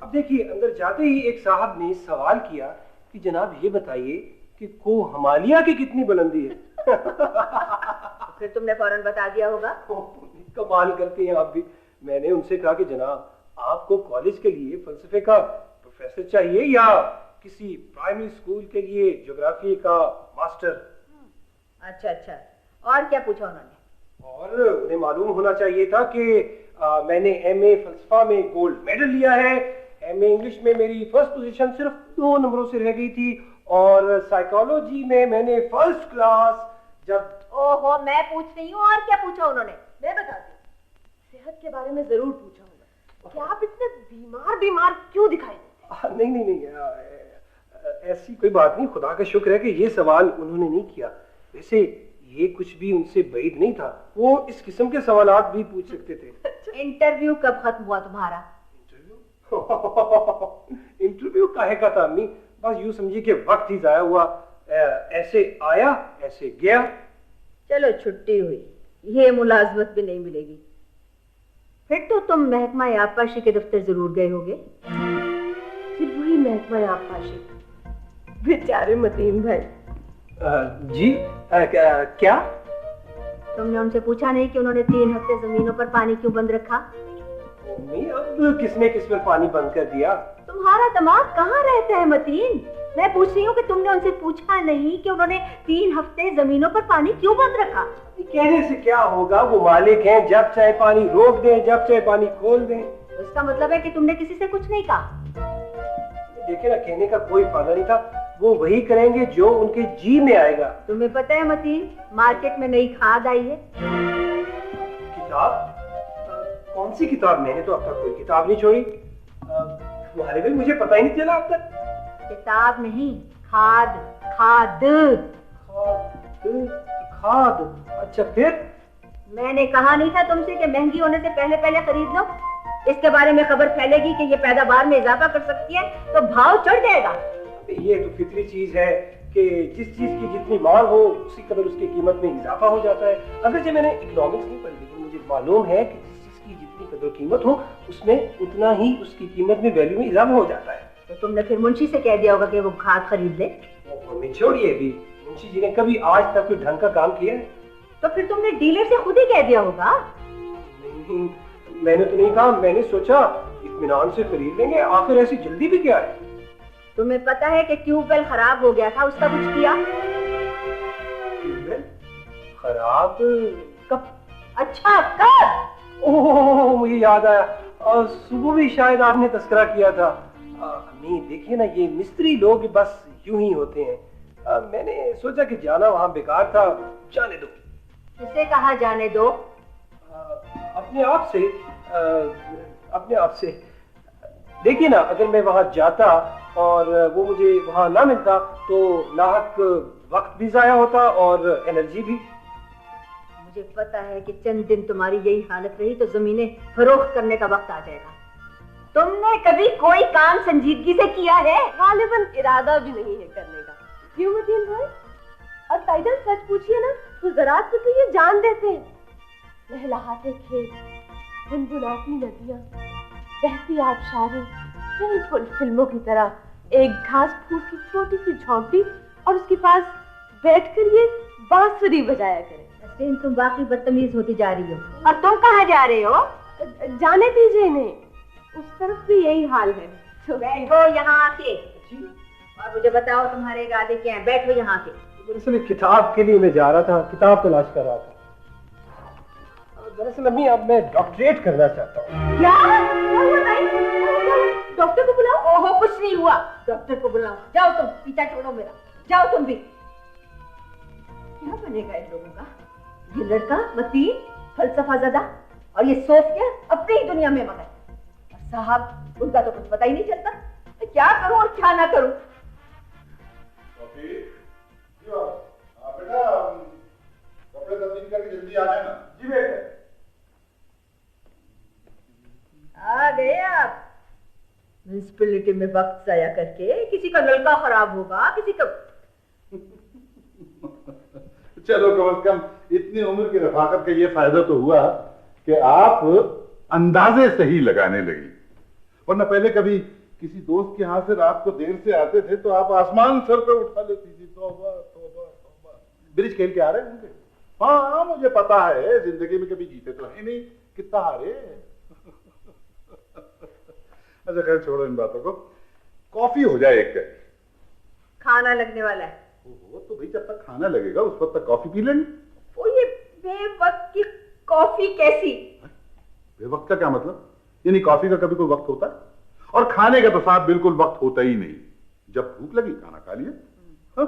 अब देखिए, अंदर जाते ही एक साहब ने सवाल किया कि जनाब ये बताइए कि को हमालिया की कितनी बुलंदी है? तो फिर तुमने फौरन बता दिया होगा। कमाल करते हैं आप भी। मैंने उनसे कहा कि जनाब, आपको कॉलेज के लिए फलसफे का प्रोफेसर चाहिए या किसी प्राइमरी स्कूल के लिए ज्योग्राफी का मास्टर? अच्छा अच्छा, और क्या पूछा उन्होंने? और उन्हें मालूम होना चाहिए था कि मैंने एमए फलसफा में गोल्ड मेडल लिया है एमए इंग्लिश में मेरी फर्स्ट पोजीशन सिर्फ 2 नंबरों से रह गई थी और साइकोलॉजी में मैंने फर्स्ट क्लास जब। ओहो, मैं पूछ रही हूँ और क्या पूछा उन्होंने? मैं बताती हूँ। सेहत के बारे में जरूर पूछा होगा कि आप इतने बीमार क्यों दिखाई देते? नहीं, ऐसी कोई बात नहीं। खुदा का शुक्र है कि ये सवाल उन्होंने नहीं किया। वैसे ये कुछ भी उनसे बैद नहीं था, वो इस किस्म के सवालात भी पूछ सकते थे। इंटरव्यू कब खत्म हुआ तुम्हारा? इंटरव्यू काहे का था अम्मी? बस यूं समझिए कि वक्त ही जाया हुआ। ऐसे आया ऐसे गया। चलो छुट्टी हुई, ये मुलाजमत भी नहीं मिलेगी। फिर तो तुम महकमा आबपाशी के दफ्तर जरूर गए होगे। फिर वही महकमा आबपाशी, बेचारे मतीन भाई। जी क्या? तुमने उनसे पूछा नहीं कि उन्होंने 3 हफ्ते जमीनों पर पानी क्यों बंद रखा? मम्मी, अब किसने किस पर पानी बंद कर दिया? तुम्हारा दिमाग कहाँ रहता है मतीन? मैं पूछ रही हूँ कि तुमने उनसे पूछा नहीं कि उन्होंने 3 हफ्ते जमीनों पर पानी क्यों बंद रखा? कहने से क्या होगा, वो मालिक हैं, जब चाहे पानी रोक दें, जब चाहे पानी खोल दें। तो इसका मतलब है कि तुमने किसी से कुछ नहीं कहा? देखिए ना, कहने का कोई फायदा नहीं था। वो वही करेंगे जो उनके जी में आएगा। तुम्हें पता है मतीन, मार्केट में नई खाद आई है। किताब? कौन सी किताब? मैंने तो अब तक कोई किताब नहीं छोड़ी। तुम्हारे भी मुझे पता ही नहीं चला अब तक। किताब नहीं, खाद। खाद खाद? अच्छा, फिर? मैंने कहा नहीं था तुमसे कि महंगी होने से पहले पहले खरीद लो? इसके बारे में खबर फैलेगी कि ये पैदावार में इजाफा कर सकती है तो भाव चढ़ जाएगा। ये तो फितरी चीज है कि जिस चीज की जितनी मांग हो उसी कदर उसकी कीमत में इजाफा हो जाता है। अगरचे मैंने इकोनॉमिक्स नहीं पढ़ी, लेकिन मुझे मालूम है कि जिस चीज की जितनी कदर कीमत हो उसमें उतना ही उसकी कीमत में वैल्यू में इजाफा हो जाता है। तो तुमने फिर मुंशी से कह दिया होगा कि वो खाद खरीद ले। छोड़िए भी, मुंशी जी ने कभी आज तक कोई ढंग का काम किया है? तो फिर तुमने डीलर से खुद ही कह दिया होगा। नहीं, मैंने तो नहीं कहा। मैंने सोचा इत्मीनान से खरीद लेंगे, आखिर ऐसी जल्दी भी क्या है। तुम्हें पता है कि ट्यूबवेल खराब हो गया था, उसका कुछ किया? ट्यूबवेल खराब कब? अच्छा कब? ओह, मुझे याद आया, सुबह भी शायद आपने तस्करा किया था। अम्मी देखिए ना, ये मिस्त्री लोग बस यूं ही होते हैं। मैंने सोचा कि जाना वहां बेकार था, जाने दो। किसे कहा जाने दो? अपने आप से। देखिए ना, अगर मैं वहां जाता और वो मुझे वहां ना मिलता तो नाहक वक्त भी जाया होता और एनर्जी भी। मुझे पता है कि चंद दिन तुम्हारी यही हालत रही तो जमीनें फरोख्त करने का वक्त आ जाएगा। तुमने कभी कोई काम संजीदगी से किया है? गालिबन इरादा भी नहीं है करने का। क्यों मतीन भाई? और टाइटल सच पूछिए ना तो ज़राअत में तो ये जान देते हैं। लहलहाते खेत, गुनगुनाती नदियां, बहती आबशारें, बिल्कुल फिल्मों की तरह एक घास फूस की छोटी सी झोंपड़ी और उसके पास बैठकर ये बांसुरी बजाया करें। तुम वाकई बदतमीज होती जा रही हो। और तुम कहाँ जा रहे हो? जाने दीजिए इन्हें, उस तरफ भी यही हाल है। तो बैठो यहाँ आके और मुझे बताओ तुम्हारे इरादे क्या हैं। बैठो यहाँ आके। दरअसल किताब के लिए मैं जा रहा था, किताब तलाश कर रहा था। दरअसल अम्मी, अब मैं डॉक्टरेट करना चाहता हूँ। क्या हुआ भाई? डॉक्टर को बुलाओ। ओहो, कुछ नहीं हुआ। डॉक्टर को बुलाओ। जाओ तुम, पीछा छोड़ो मेरा। जाओ तुम भी। क्या बनेगा इन लोगों का? ये लड़का मतीन, फलसफा ज़दा, और ये सोफिया अपनी ही दुनिया में मगन। और साहब, उनका तो कुछ पता ही नहीं चलता क्या करूं और क्या ना करूं। बेटा, कपड़े तब्दील करके जल्दी आ जाना। जी बेटे। आ गए आप। म्युनिसिपैलिटी में वक्त जाया करके, किसी का नलका खराब होगा, किसी का। चलो, कम से कम इतनी उम्र की रफाकत का ये फायदा तो हुआ कि आप अंदाजे सही लगाने लगी। वरना पहले कभी किसी दोस्त के यहाँ से रात को देर से आते थे तो आप आसमान सर पे उठा लेती थी। तौबा तौबा तौबा। ब्रिज खेल के आ रहे हैं उनके? हाँ, मुझे पता है, जिंदगी में कभी जीते तो है नहीं, कितना हारे। अच्छा खैर, छोड़ो इन बातों को। कॉफी हो जाए एक। खाना लगने वाला है। ओहो, तो भाई जब तक खाना लगेगा उस वक्त तक कॉफी पी लेंगे। वो ये बेवक्त की कॉफी कैसी? बेवक्त का क्या मतलब? यानी कॉफी का कभी कोई वक्त होता है? और खाने का तो साहब बिल्कुल वक्त होता ही नहीं, जब भूख लगी खाना खा लिया।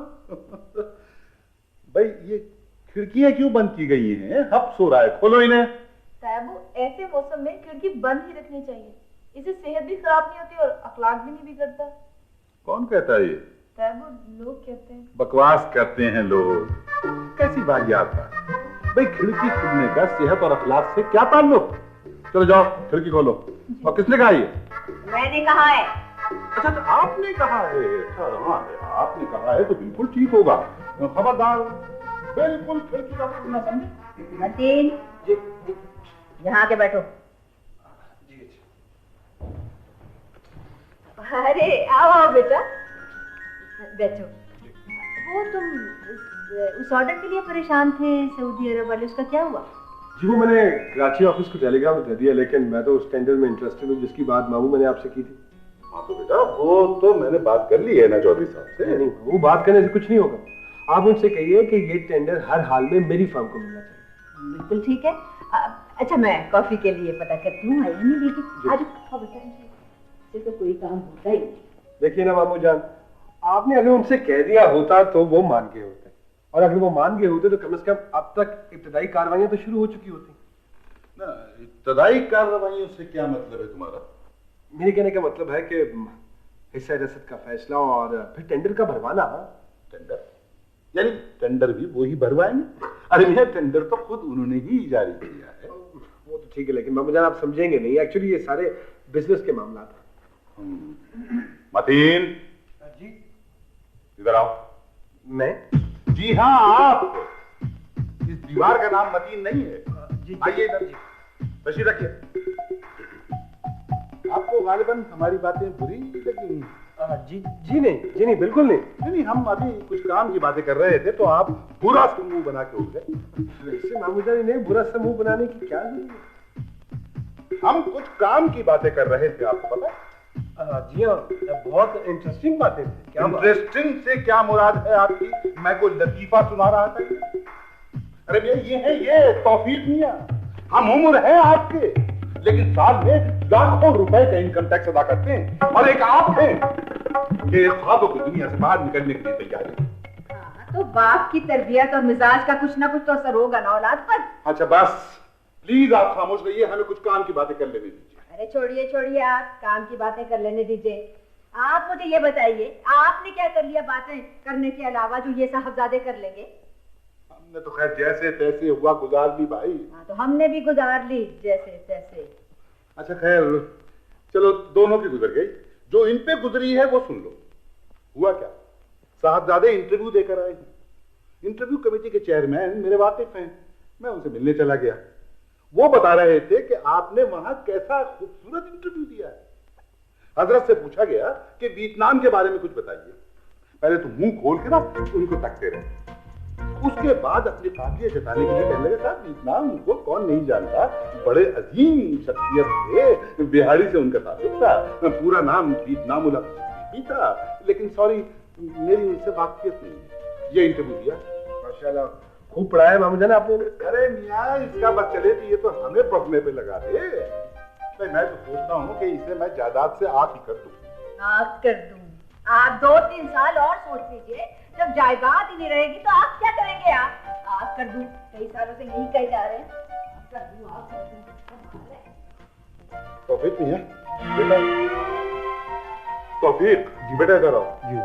भाई ये खिड़कियां क्यों बंद की गई हैं? हब सो रहा है, खोलो इन्हें। साहब ऐसे मौसम में खिड़की बंद ही रखनी चाहिए, इससे सेहत भी खराब नहीं होती और अखलाक भी नहीं बिगड़ता। कौन कहता है ये? साहब लोग कहते हैं। बकवास करते हैं लोग, कैसी वाहियात है भाई। खिड़की खुलने का सेहत और अखलाक से क्या ताल्लुक? चलो जाओ खिड़की खोलो। और किसने कहा ये? मैंने कहा है। अच्छा तो आपने कहा है? हाँ आपने कहा है तो बिल्कुल ठीक होगा। खबरदार बिल्कुल खिड़की का खुलना समझे। मतीन जी यहाँ के बैठो। जी। अरे आओ बेटा, बैठो। वो तुम उस ऑर्डर के लिए परेशान थे सऊदी अरब वाले, उसका क्या हुआ? जी वो मैंने कराची ऑफिस को टेलीग्राम दे दिया, लेकिन मैं तो उस टेंडर में इंटरेस्टेड हूँ जिसकी बात मामू मैंने आपसे की थी। हाँ तो बेटा वो तो मैंने बात कर ली है ना चौधरी साहब से। नहीं वो बात करने से कुछ नहीं होगा। आप उनसे कहिए कि ये टेंडर हर हाल में मेरी फर्म को मिलना चाहिए। बिल्कुल ठीक है। अच्छा मैं कॉफी के लिए पता करती हूँ। आई नहीं बेटी, आज बताइए तो कोई काम होता ही नहीं। देखिए ना मामू जान, आपने अगर उनसे कह दिया होता तो वो मान गए होते, और अगर वो मान गए होते तो कम से कम अब तक इब्तदाई कार्रवाइयां तो शुरू हो चुकी होती ना। इब्तदाई कार्रवाइयों से क्या मतलब है तुम्हारा? मेरे कहने का मतलब है कि हिस्सा रसद का फैसला और फिर टेंडर का भरवाना। टेंडर यानी टेंडर भी वो ही भरवाएंगे? अरे भैया टेंडर तो खुद उन्होंने ही जारी किया है। वो तो ठीक है, लेकिन मामू जान आप समझेंगे नहीं, एक्चुअली ये सारे बिजनेस के मामला था। मतीन जी इधर आओ। मैं? जी हाँ आप। इस दीवार का नाम मतीन नहीं है। आइए इधर जी, तशरीफ रखिए। आपको गालिबन हमारी बातें बुरी लगी? जी नहीं बिल्कुल नहीं। हम अभी कुछ काम की बातें कर रहे थे तो आप बुरा समूह बना के उठ गए। वैसे मामू जान नहीं, बुरा समूह बनाने की क्या जरूरत है? हम कुछ काम की बातें कर रहे थे, आपको पता? जी हाँ, बहुत इंटरेस्टिंग बातें थी। क्या इंटरेस्टिंग से क्या मुराद है आपकी? मैं कोई लतीफा सुना रहा था? अरे भैया ये है ये तौफीक मियां। हम उम्र है आपके, लेकिन साल में लाखों रुपए का इनकम टैक्स अदा करते हैं, और एक आप हैं कि ख्वाबों की दुनिया से बाहर निकलने के लिए तैयार है। तो बाप की तरबियत और मिजाज का कुछ ना कुछ तो असर होगा ना औलाद पर। अच्छा बस प्लीज आप खामोश रहिए, हमें कुछ काम की बातें कर लेने दीजिए। अरे छोड़िए आप काम की बातें कर लेने दीजिए। आप मुझे ये बताइए, आपने क्या कर लिया बातें करने के अलावा जो ये साहबजादे कर लेंगे? हमने तो खैर जैसे तैसे हुआ गुजार ली भाई। हाँ तो हमने भी गुजार ली जैसे तैसे। अच्छा खैर चलो, दोनों की गुजर गई, जो इन पे गुजरी है वो सुन लो। हुआ क्या, साहबजादे इंटरव्यू देकर आए हैं। इंटरव्यू कमेटी के चेयरमैन मेरे वाकिफ हैं, मैं उनसे मिलने चला गया। वो बता रहे थे कि आपने वहां कैसा खूबसूरत इंटरव्यू दिया है। हजरत से पूछा गया कि वियतनाम के बारे में कुछ बताइए। पहले तो मुंह खोल के ना उनको तकते रहे, उसके बाद अपनी काबिलियत जताने के लिए कहने लगे, साहब वियतनाम को कौन नहीं जानता, बड़े अजीम शख्सियत थे, बिहारी से उनका ताल्लुक था, पूरा नाम वियतनाम था, लेकिन सॉरी मेरी उनसे वाकफियत नहीं है। ये इंटरव्यू दिया। माशाल्लाह खूब पढ़ा है मामू जान आपने। अरे मियाँ इसका बस चले तो ये तो हमें पढ़ने पे लगा दे। मैं तो सोचता हूँ कि इसे मैं जायदाद से आग ही कर दूं। आग कर दूं? आप 2-3 साल और सोच लीजिए, जब जायदाद ही नहीं रहेगी तो आप क्या करेंगे? आप आग कर दूं? कई सालों से यही कहे जा रहे हैं, आग कर दूं, आग कर दूं। तौफीक मियाँ बेटा, तौफीक जी बेटा इधर आओ। जी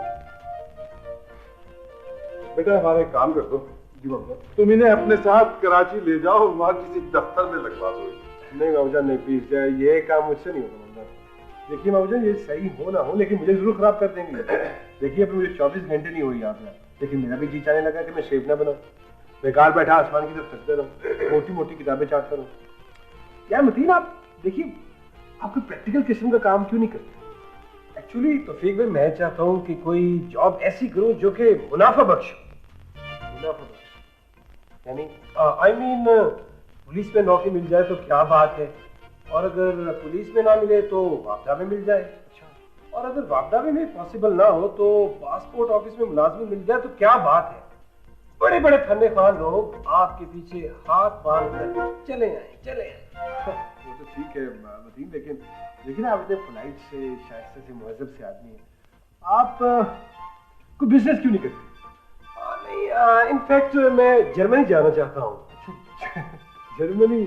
बेटा हमारे काम कर दो। जी बाबा, तुम इन्हें अपने साथ कराची ले जाओ, वहाँ किसी दफ्तर में लगवा दो। नहीं मामूजान नहीं, प्लीज ये काम मुझसे नहीं होगा मामूजान। देखिए मामूजान ये सही हो ना हो, लेकिन मुझे जरूर खराब कर देंगे। देखिए अब मुझे 24 घंटे नहीं हुई यहाँ पे, लेकिन मेरा भी जी चाहने लगा कि मैं शेफ ना बनाऊं, बेकार बैठा आसमान की तरफ तकते रहूं, मोटी मोटी किताबें चाटता रहूं। यार मतीन आप देखिए, आप कोई प्रैक्टिकल किस्म का काम क्यों नहीं करते? एक्चुअली तौफीक भाई मैं चाहता हूँ कि कोई जॉब ऐसी करूँ जो कि मुनाफा बख्श हो। मुनाफा बख्श यानी आई मीन पुलिस में नौकरी मिल जाए तो क्या बात है, और अगर पुलिस में ना मिले तो वापदा में मिल जाए, और अगर वापदा में पॉसिबल ना हो तो पासपोर्ट ऑफिस में मुलाजमी मिल जाए तो क्या बात है। बड़े बड़े फन्ने खान लोग आपके पीछे हाथ बांध कर चले आए। वो तो ठीक है वसीम, लेकिन देखिए ना, आप इतने पोलाइट से, शाइस्ता से, मुहज़्ज़ब से आदमी हैं, आप कोई बिजनेस क्यों नहीं करते? नहीं, इनफैक्ट मैं जर्मनी जाना चाहता हूँ। जर्मनी?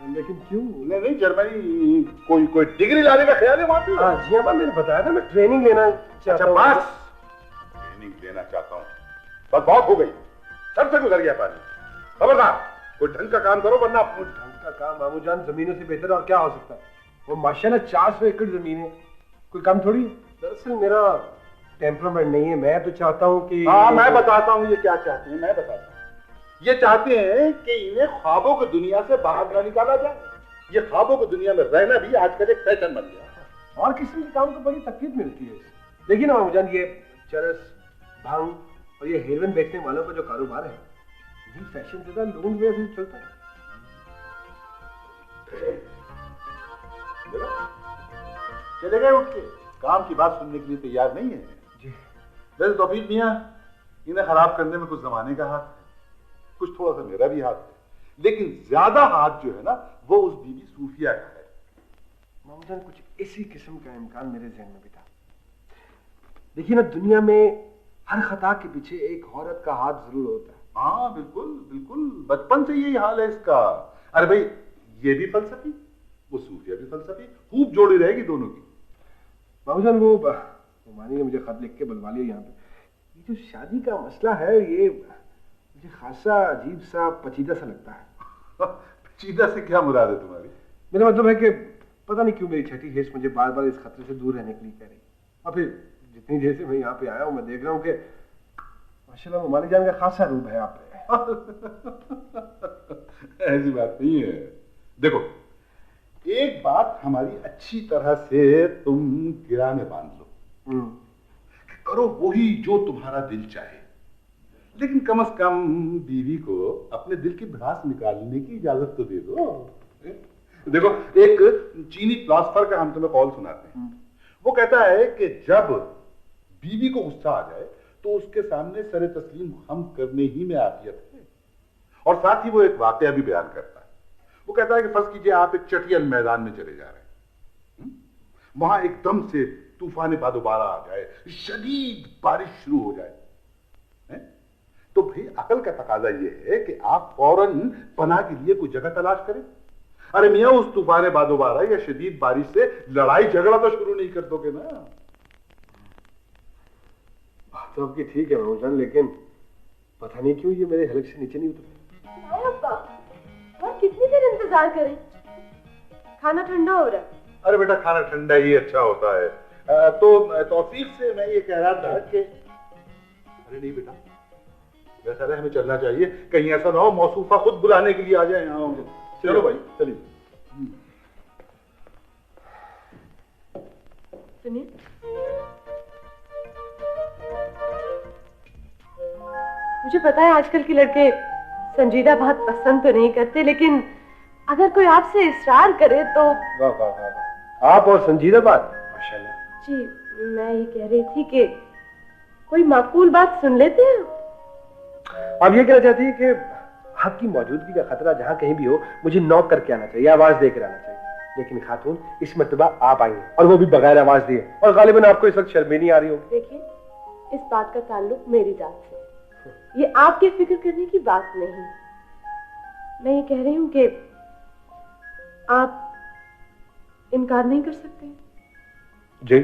लेकिन क्यों? नहीं, जर्मनी कोई डिग्री लाने का ख्याल है वहां पे? हाँ जी हाँ, मैंने बताया था मैं ट्रेनिंग लेना चाहता हूँ। बस ट्रेनिंग लेना चाहता हूँ, बस बहुत हो गई, सर से गुजर गया पानी। खबरदार, कोई ढंग का काम करो, वरना ढंग का काम मामू जान जमीनों से बेहतर और क्या हो सकता है? वो माशाल्लाह 400 एकड़ जमीन है, कोई काम थोड़ी है। दरअसल मेरा टेम्परामेंट नहीं है, मैं तो चाहता हूँ कि हाँ, मैं बताता हूँ ये क्या चाहते हैं, मैं बताता हूँ। ये चाहते हैं कि इन्हें ख्वाबों की दुनिया से बाहर न निकाला जाए। ये ख्वाबों की दुनिया में रहना भी आजकल एक फैशन बन गया। और किसी के काम को बड़ी तकलीफ मिलती है। देखिए ना मामू जान, ये चरस, भांग और ये हेरोइन बेचने वालों का जो कारोबार है, ये फैशन ज़्यादा लोगों की वजह से चलता है। चले गए उठ के, काम की बात सुनने के लिए तैयार नहीं है जी। वैसे तौफीक मियां, इन्हें खराब करने में कुछ जमाने का हाथ है, कुछ थोड़ा सा मेरा भी हाथ है, लेकिन ज्यादा हाथ जो है ना, वो उस बीबी सूफिया का है। मामू जान, कुछ इसी किस्म का इम्कान मेरे जहन में भी था। देखिए ना, दुनिया में हर खता के पीछे एक औरत का हाथ जरूर होता है। हाँ बिल्कुल बिल्कुल, बचपन से यही हाल है इसका। अरे भाई, ये भी फलसफी, वो सूफिया भी फलसफी, खूब जोड़ी रहेगी दोनों की। मामू जान, वो मानी ने मुझे खत लिख के बुलवा लिया यहाँ पे। ये जो शादी का मसला है, ये मुझे खासा अजीब सा पचीदा सा लगता है। पचीदा से क्या मुराद है तुम्हारी? मेरा मतलब है कि पता नहीं क्यों मेरी छठी हेस मुझे बार बार इस खतरे से दूर रहने के लिए कह रही। और फिर जितनी देर से मैं यहाँ पे आया हूँ, मैं देख रहा हूँ कि माशाल्लाह माली जान का खासा रूप है आप पे। ऐसी बात नहीं है। देखो, एक बात हमारी अच्छी तरह से तुम गिरा में बांध लो, करो वही जो तुम्हारा दिल चाहे, लेकिन कम से कम बीवी को अपने दिल की भड़ास निकालने की इजाजत तो दे दो। देखो, एक चीनी फिलॉसफर का हम तुम्हें कॉल सुनाते हैं। वो कहता है कि जब बीवी को गुस्सा आ जाए तो उसके सामने सरे तस्लीम हम करने ही में आफियत है। और साथ ही वो एक वाकया भी बयान करता है। वो कहता है कि फर्ज कीजिए आप एक चटियल मैदान में चले जा रहे हैं, वहां एकदम से तूफान बादोबारा आ जाए, शदीद बारिश शुरू हो जाए, तो भाई अकल का तकाजा ये है कि आप फौरन पनाह के लिए कोई जगह तलाश करें। अरे मियां, उस तूफान बादोबारा या शदीद बारिश से लड़ाई झगड़ा तो शुरू नहीं कर दोगे ना। बात तो आपकी ठीक है मामू जान, लेकिन पता नहीं क्यों ये मेरे हलक से नीचे नहीं उतरते। और कितनी देर इंतजार करें? खाना ठंडा हो रहा है। अरे बेटा, खाना ठंडा ही अच्छा होता है। तो तौफीक से मैं ये कह रहा था कि अरे नहीं बेटा, वैसा है हमें चलना चाहिए, कहीं ऐसा ना हो मौसूफा खुद बुलाने के लिए आ जाए यहाँ। चलो भाई, चलिए। सुनिए, मुझे पता है आजकल के लड़के संजीदा बात पसंद तो नहीं करते, लेकिन अगर कोई आपसे इसरार करे तो। वाह वाह वाह वाह, आप और संजीदा बात, माशाल्लाह। जी, मैं ये कह रही थी कि कोई माकूल बात सुन लेते हैं। आप ये कहना चाहती है कि आपकी मौजूदगी का खतरा जहाँ कहीं भी हो, मुझे नॉक करके आना चाहिए, आवाज देकर आना चाहिए। लेकिन खातून, इस मर्तबा आप आई हैं, और वो भी बगैर आवाज दिए, और गालिबन आपको इस वक्त शर्म नहीं आ रही होगी। देखिए, इस बात का ताल्लुक मेरी जात से, ये आपके फिक्र करने की बात नहीं। मैं ये कह रही हूँ कि आप इनकार नहीं कर सकते। जी,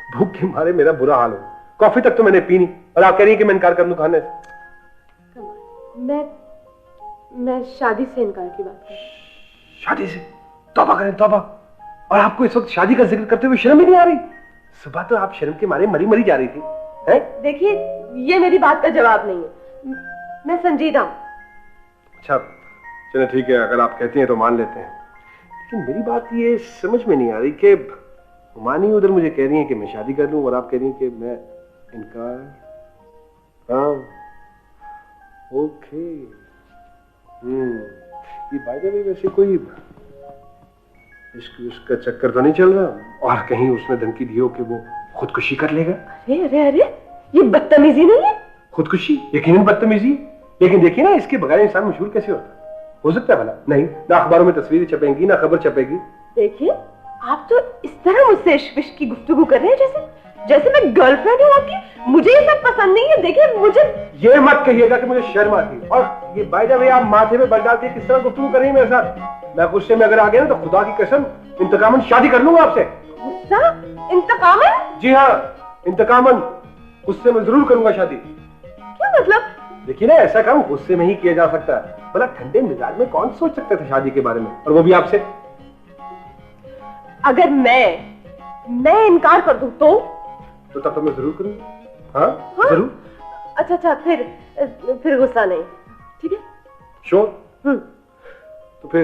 भूख के मारे मेरा बुरा हाल हो, कॉफी तक तो मैंने पी नहीं, और आप कह रही हैं कि मैं इनकार कर दूं खाने से। मैं शादी से इनकार की बात कर। शादी से? तौबा करें तौबा, और आपको इस वक्त शादी का जिक्र करते हुए शर्म ही नहीं आ रही? सुबह तो आप शर्म के मारे मरी मरी जा रही थी। देखिए, ये मेरी बात का जवाब नहीं है, मैं संजीदा हूं। अच्छा चलो ठीक है, अगर आप कहती हैं तो मान लेते हैं, लेकिन मेरी बात ये समझ में नहीं आ रही कि हुमानी उधर मुझे कह रही हैं कि मैं शादी कर लूं, और आप कह रही हैं कि मैं इनकार। हाँ ओके, ये बाय द वे वैसे कोई इसका चक्कर तो नहीं चल रहा, और कहीं उसने धमकी दी हो कि वो खुदकुशी कर लेगा? अरे अरे अरे, ये बदतमीजी नहीं है? खुदकुशी यकीनन बदतमीजी, लेकिन देखिए ना, इसके बगैर इंसान मशहूर कैसे होता है? हो सकता है भला? नहीं, ना अखबारों में तस्वीरें छपेंगी ना खबर छपेगी। देखिए, आप तो इस तरह मुझसे इश्क विश्क की गुफ्तगू कर रहे हैं जैसे मैं गर्लफ्रेंड हूँ आपकी। मुझे ये सब पसंद नहीं है। देखिए, मुझे ये मत कहिएगा कि मुझे शर्म आती है। और ये बाय द वे आप माथे में बल डाल के किस तरह गुफ्तगू कर रही हैं मेरे साथ? मैं गुस्से में अगर आ गया ना तो खुदा की कसम इंतकामन शादी कर लूंगा आपसे। गुस्सा? इंतकामन? जी हाँ, इंतकामन। गुस्से में जरूर करूंगा शादी। क्या मतलब? देखिए ना, ऐसा काम गुस्से में ही किया जा सकता है। भला ठंडे मिजाज में कौन सोच सकता था शादी के बारे में, और वो भी आपसे। अगर मैं इनकार कर दूं तो तब तो मैं जरूर करूंगा। हाँ, जरूर। अच्छा, फिर गुस्सा नहीं, ठीक है? श्योर। तो फिर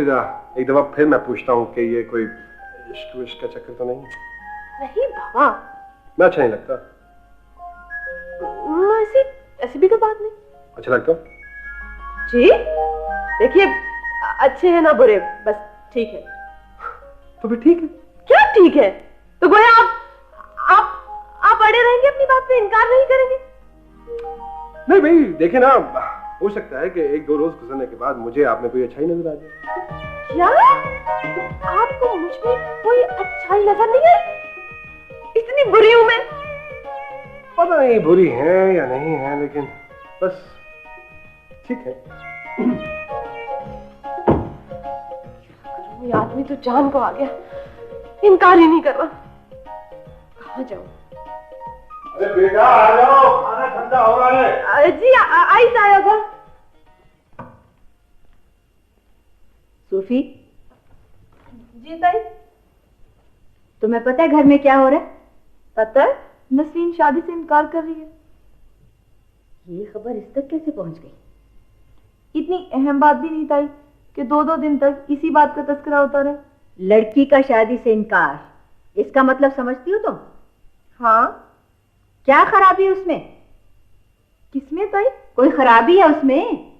एक दफा फिर मैं पूछता हूँ कि ये कोई इश्क विश्क का चक्कर तो नहीं? नहीं बाबा, मैं अच्छा नहीं लगता। ऐसी भी कोई बात नहीं। अच्छा लगता हूँ जी? देखिए, अच्छे हैं ना बुरे, बस ठीक है। तो फिर ठीक है। क्या ठीक है? तो गोया आप अड़े रहेंगे अपनी बात पे, इनकार नहीं करेंगे? नहीं भाई, देखे ना, हो सकता है कि एक दो रोज गुजरने के बाद मुझे आप में कोई अच्छाई नजर आ जाए। क्या? आपको मुझ में कोई अच्छाई नजर नहीं आई? इतनी बुरी हूं मैं? पता नहीं बुरी है या नहीं है, लेकिन बस ठीक है। ये आदमी तो जान को आ गया, इनकार ही नहीं कर रहा। कहाँ जाऊं? अरे बेटा आ जाओ, खाना ठंडा हो रहा है। जी आई आएगा। सूफी, जी ताई। तुम्हें पता है घर में क्या हो रहा है? पता है, नसरीन शादी से इनकार कर रही है। ये खबर इस तक कैसे पहुंच गई? इतनी अहम बात भी नहीं ताई कि 2-2 दिन तक इसी बात का तस्करा होता रहे। लड़की का शादी से इनकार, इसका मतलब समझती हो तुम? हाँ। क्या खराबी है उसमें? किसमें ताई? कोई खराबी है उसमें?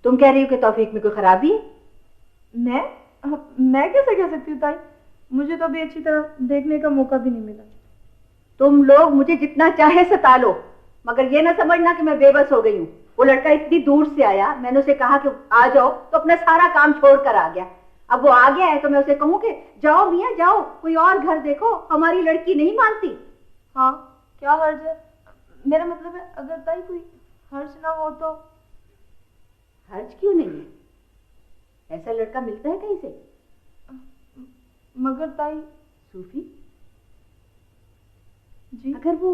तुम कह रही हो कि तौफीक में कोई खराबी है? मैं कैसे कह सकती हूँ ताई? मुझे तो अभी अच्छी तरह देखने का मौका भी नहीं मिला। तुम लोग मुझे जितना चाहे सता लो, मगर ये ना समझना कि मैं बेबस हो गई हूँ। वो लड़का इतनी दूर से आया, मैंने उसे कहा कि आ जाओ, तो अपना सारा काम छोड़कर आ गया। अब वो आ गया है तो मैं उसे कहूँ कि जाओ मियाँ जाओ, कोई और घर देखो, हमारी लड़की नहीं मानती। हाँ, क्या हर्ज है? मेरा मतलब है, अगर ताई कोई हर्ज ना हो तो। हर्ज क्यों नहीं है? ऐसा लड़का मिलता है कहीं से? मगर ताई। सूफी जी, अगर वो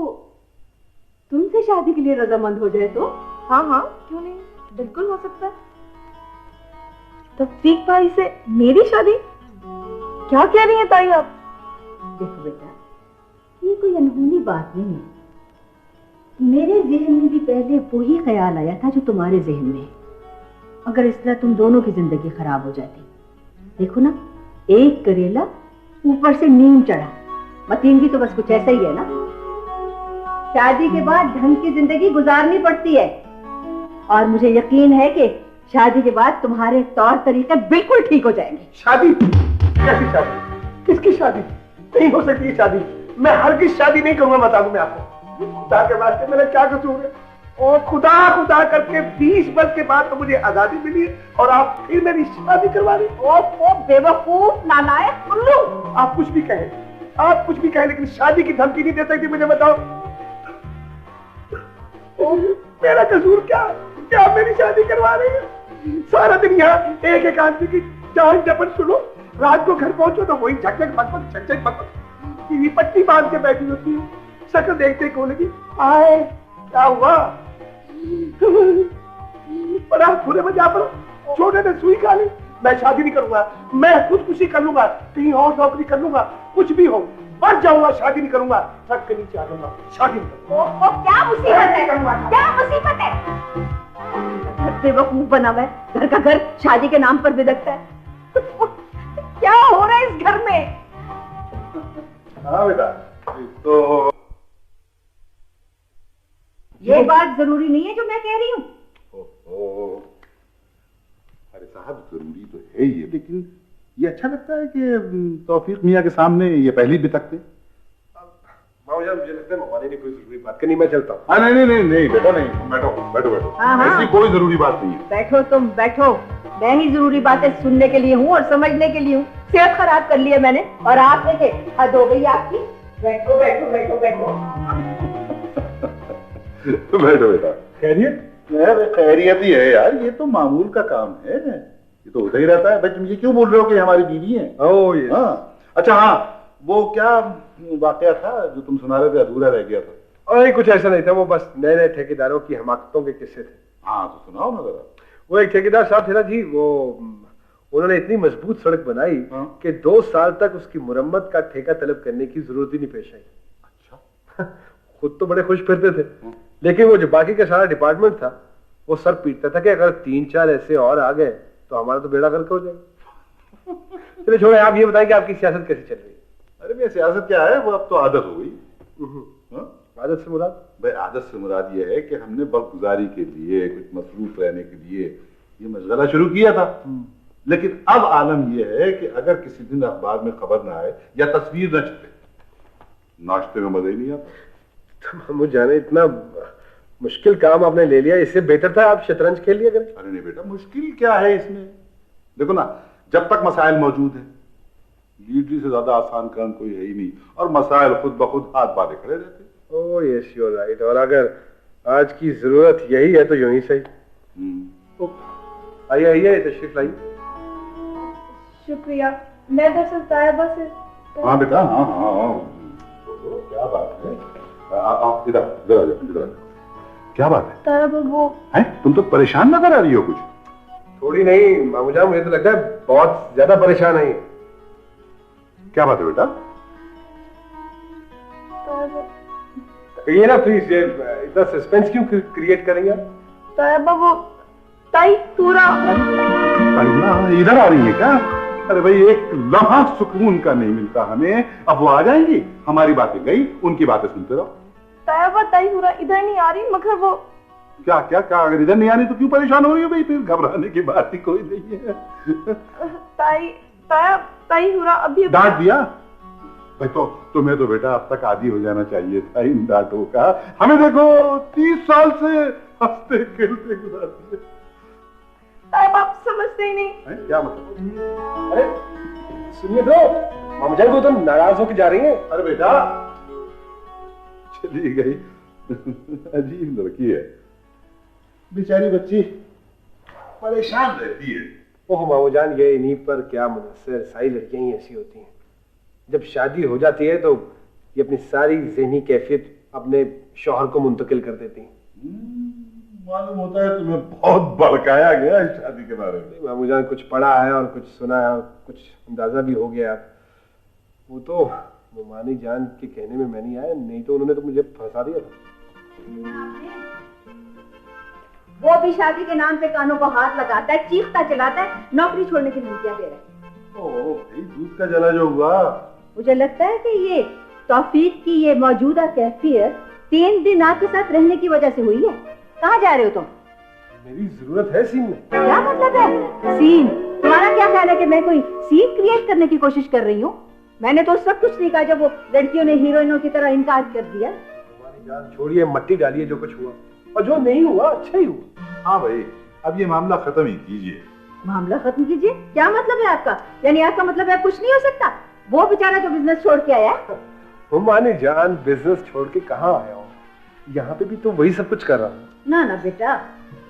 तुमसे शादी के लिए रजामंद हो जाए तो? हाँ, क्यों नहीं, बिल्कुल हो सकता है। तौफीक भाई से मेरी शादी? क्या कह रही है ताई आप? देखो बेटा, ये कोई अनहोनी बात नहीं है। मेरे जहन में भी पहले वही ख्याल आया था जो तुम्हारे जहन में है। अगर इस तरह तुम दोनों की जिंदगी खराब हो जाती। देखो ना, एक करेला ऊपर से नीम चढ़ा, मतीन भी तो बस कुछ ऐसा ही है ना। शादी के बाद ढंग की जिंदगी गुजारनी पड़ती है, और मुझे यकीन है कि शादी के बाद तुम्हारे तौर तरीके बिल्कुल ठीक हो जाएंगे। शादी? कैसी शादी? किसकी शादी? नहीं हो सकती शादी। मैं हरगिज़ शादी नहीं करूंगा, बता दूं मैं आपको। खुदा के वास्ते मेरा क्या कसूर है? और खुदा करके 20 वर्ष के बाद तो मुझे आजादी मिली है, और आप फिर मेरी शादी करवा रहे? ओ बेवकूफ नालायक उल्लू! आप कुछ भी कहें, लेकिन शादी की धमकी नहीं दे सकती, मुझे बताओ। मेरा कसूर क्या मेरी शादी करवा रही है? सारा दिन यहाँ एक एक आदमी की जान जपन सुनो, रात को घर पहुंचो तो वही झकझक बकबक टीवी पट्टी बांध के बैठी होती है। शक्ल देखते को लगी, आए क्या हुआ? पर आप पूरे में जा पर छोटे ने सुई खा ली। मैं शादी नहीं करूंगा, मैं खुदकुशी कर लूंगा, कहीं और नौकरी कर लूंगा, कुछ भी हो, मर जाऊंगा, शादी नहीं करूंगा। ट्रक के नीचे आ जाऊंगा, शादी नहीं करूंगा। क्या मुसीबत है? क्या मुसीबत है? बेवकूफ बना हुआ है, घर का घर शादी के नाम पर बिदकता है। क्या हो रहा है इस घर में? हाँ बेटा, तो ये बात जरूरी नहीं है जो मैं कह रही हूँ। अरे साहब, जरूरी तो है ये, लेकिन ये अच्छा लगता है कि तौफीक मियाँ के सामने ये पहली बितकते। मुझे लगता है हमारे लिए कोई जरूरी बात करनी, मैं चलता हूँ। हाँ नहीं बेटा नहीं, बैठो बैठो बैठो। हाँ। ऐसी कोई जरूरी बात नहीं है। बैठो तुम बैठो, मैं ही जरूरी बातें सुनने के लिए हूँ और समझने के लिए हूँ। सेहत खराब कर ली है मैंने और आप देखे हद हो गई आपकी। बैठो बैठो बैठो बैठो। बैठो बेटा। खैरियत? खैरियत ही है यार, ये तो मामूल का काम है, ये तो होता ही रहता है। भाई तुम ये क्यों बोल रहे हो कि हमारी बीवी है? ओह ये। हाँ अच्छा, हाँ वो क्या वाकया था जो तुम सुना रहे थे, अधूरा रह गया था? अरे कुछ ऐसा नहीं था, वो बस नए नए ठेकेदारों की हमाकतों के किस्से थे। हाँ तो सुनाओ ना जरा। वो एक ठेकेदार साहब थे ना जी, वो उन्होंने इतनी मजबूत सड़क बनाई कि 2 साल तक उसकी मुरम्मत का ठेका तलब करने की जरूरत ही नहीं पेश आई। अच्छा। खुद तो बड़े खुश फिरते थे, लेकिन वो जो बाकी का सारा डिपार्टमेंट था वो सर पीटता था कि अगर 3-4 ऐसे और आ गए तो हमारा तो बेड़ा गर्क हो जाएगा। चलिए छोड़े, आप ये बताएं कि आपकी सियासत कैसी चल रही है? अरे भैया सियासत क्या है, वो अब तो आदत हो गई। आदत से मुराद? भाई आदत से मुराद ये है कि हमने वक्तगुजारी के लिए, कुछ मसरूफ रहने के लिए ये मशगला शुरू किया था। लेकिन अब आलम यह है कि अगर किसी दिन अखबार में खबर ना आए या तस्वीर न छपे, नाश्ते में मजा ही नहीं आता। तो मुझे जाने इतना मुश्किल काम आपने ले लिया, इससे बेहतर था आप शतरंज खेल लिया करें। अरे नहीं बेटा, मुश्किल क्या है इसमें? देखो ना, जब तक मसाइल मौजूद है, लीडरी से ज्यादा आसान काम कोई है ही नहीं, और मसाइल खुद ब खुद हाथ बांधे खड़े रहते। Oh yes you are right. और अगर आज की जरूरत यही है तो यूं ही सही। आइए आइए, तशरीफ लाइए। शुक्रिया। मैं दरअसल तायबा से। हाँ बेटा, हाँ हाँ हाँ, क्या बात है? आप इधर इधर आ जाओ, इधर आ जाओ। क्या बात है? तायबा वो है, तुम तो परेशान नजर आ रही हो कुछ। थोड़ी नहीं मामूजा, मुझे तो लगता है बहुत ज्यादा परेशान है। क्या बात है बेटा? ये ना प्लीज, ये इतना सस्पेंस क्यों क्रिएट करेंगे आप? तायबा वो ताई पूरा। इधर आ रही है क्या? अरे भाई एक लम्हा सुकून का नहीं मिलता हमें। अब वो आ जाएंगी, हमारी बातें गई, उनकी बातें सुनते रहो। तायबा ताई पूरा इधर नहीं आ रही, मगर वो क्या क्या क्या? अगर इधर नहीं आ रही तो क्यों परेशान हो रही हो भाई? फिर घबराने की बात ही कोई नहीं है। ताई हुरा अभी डांट दिया भाई? तो तुम्हें तो बेटा अब तक आदी हो जाना चाहिए था इन डांटों का। हमें देखो 30 साल से हंसते खेलते गुजार दिए। ताई बाप समझते ही नहीं। क्या मतलब? अरे सुनिए तो, मामूजा को तो नाराज होकर जा रही है। अरे बेटा चली गई। अजीब लड़की है बेचारी, बच्ची परेशान रहती है। ओह मामूजान, ये इन्हीं पर क्या मुनस्सर, सारी लड़कियां ही ऐसी होती हैं। जब शादी हो जाती है तो ये अपनी सारी ज़हनी कैफियत अपने शौहर को मुंतकिल कर देती हैं। मालूम होता है तुम्हें बहुत भड़काया गया इस शादी के बारे में। मामूजान कुछ पढ़ा है और कुछ सुना है और कुछ अंदाजा भी हो गया। वो तो मुमानी जान के कहने में मैं नहीं आया, नहीं तो उन्होंने तो मुझे फंसा दिया था। वो भी शादी के नाम पे कानों को हाथ लगाता है, चीखता चिल्लाता है, नौकरी छोड़ने की धमकियां दे रहा है। ओह भाई, दूध का जला जो हुआ। मुझे लगता है कि ये तौफीक की ये मौजूदा कैफियत 3 दिन आपके साथ रहने की वजह से हुई है। कहाँ जा रहे हो तुम? मेरी जरूरत है सीन में। क्या मतलब है सीन? तुम्हारा क्या ख्याल है कि मैं कोई सीन क्रिएट करने की कोशिश कर रही हूँ? मैंने तो उस वक्त कुछ नहीं कहा जब वो लड़कियों ने हीरोइनों की तरह इनकार कर दिया। हमारी जान छोड़िए, मट्टी डालिए जो कुछ हुआ, और जो नहीं हुआ अच्छा ही हुआ। हाँ भाई, अब ये मामला खत्म ही कीजिए। मामला खत्म कीजिए? क्या मतलब है आपका? यानी आपका मतलब है कुछ नहीं हो सकता? वो बेचारा जो बिजनेस छोड़ के आया। हुमानी जान बिजनेस छोड़ के कहाँ आया हूँ, यहाँ पे भी तो वही सब कुछ कर रहा हूँ। ना ना बेटा,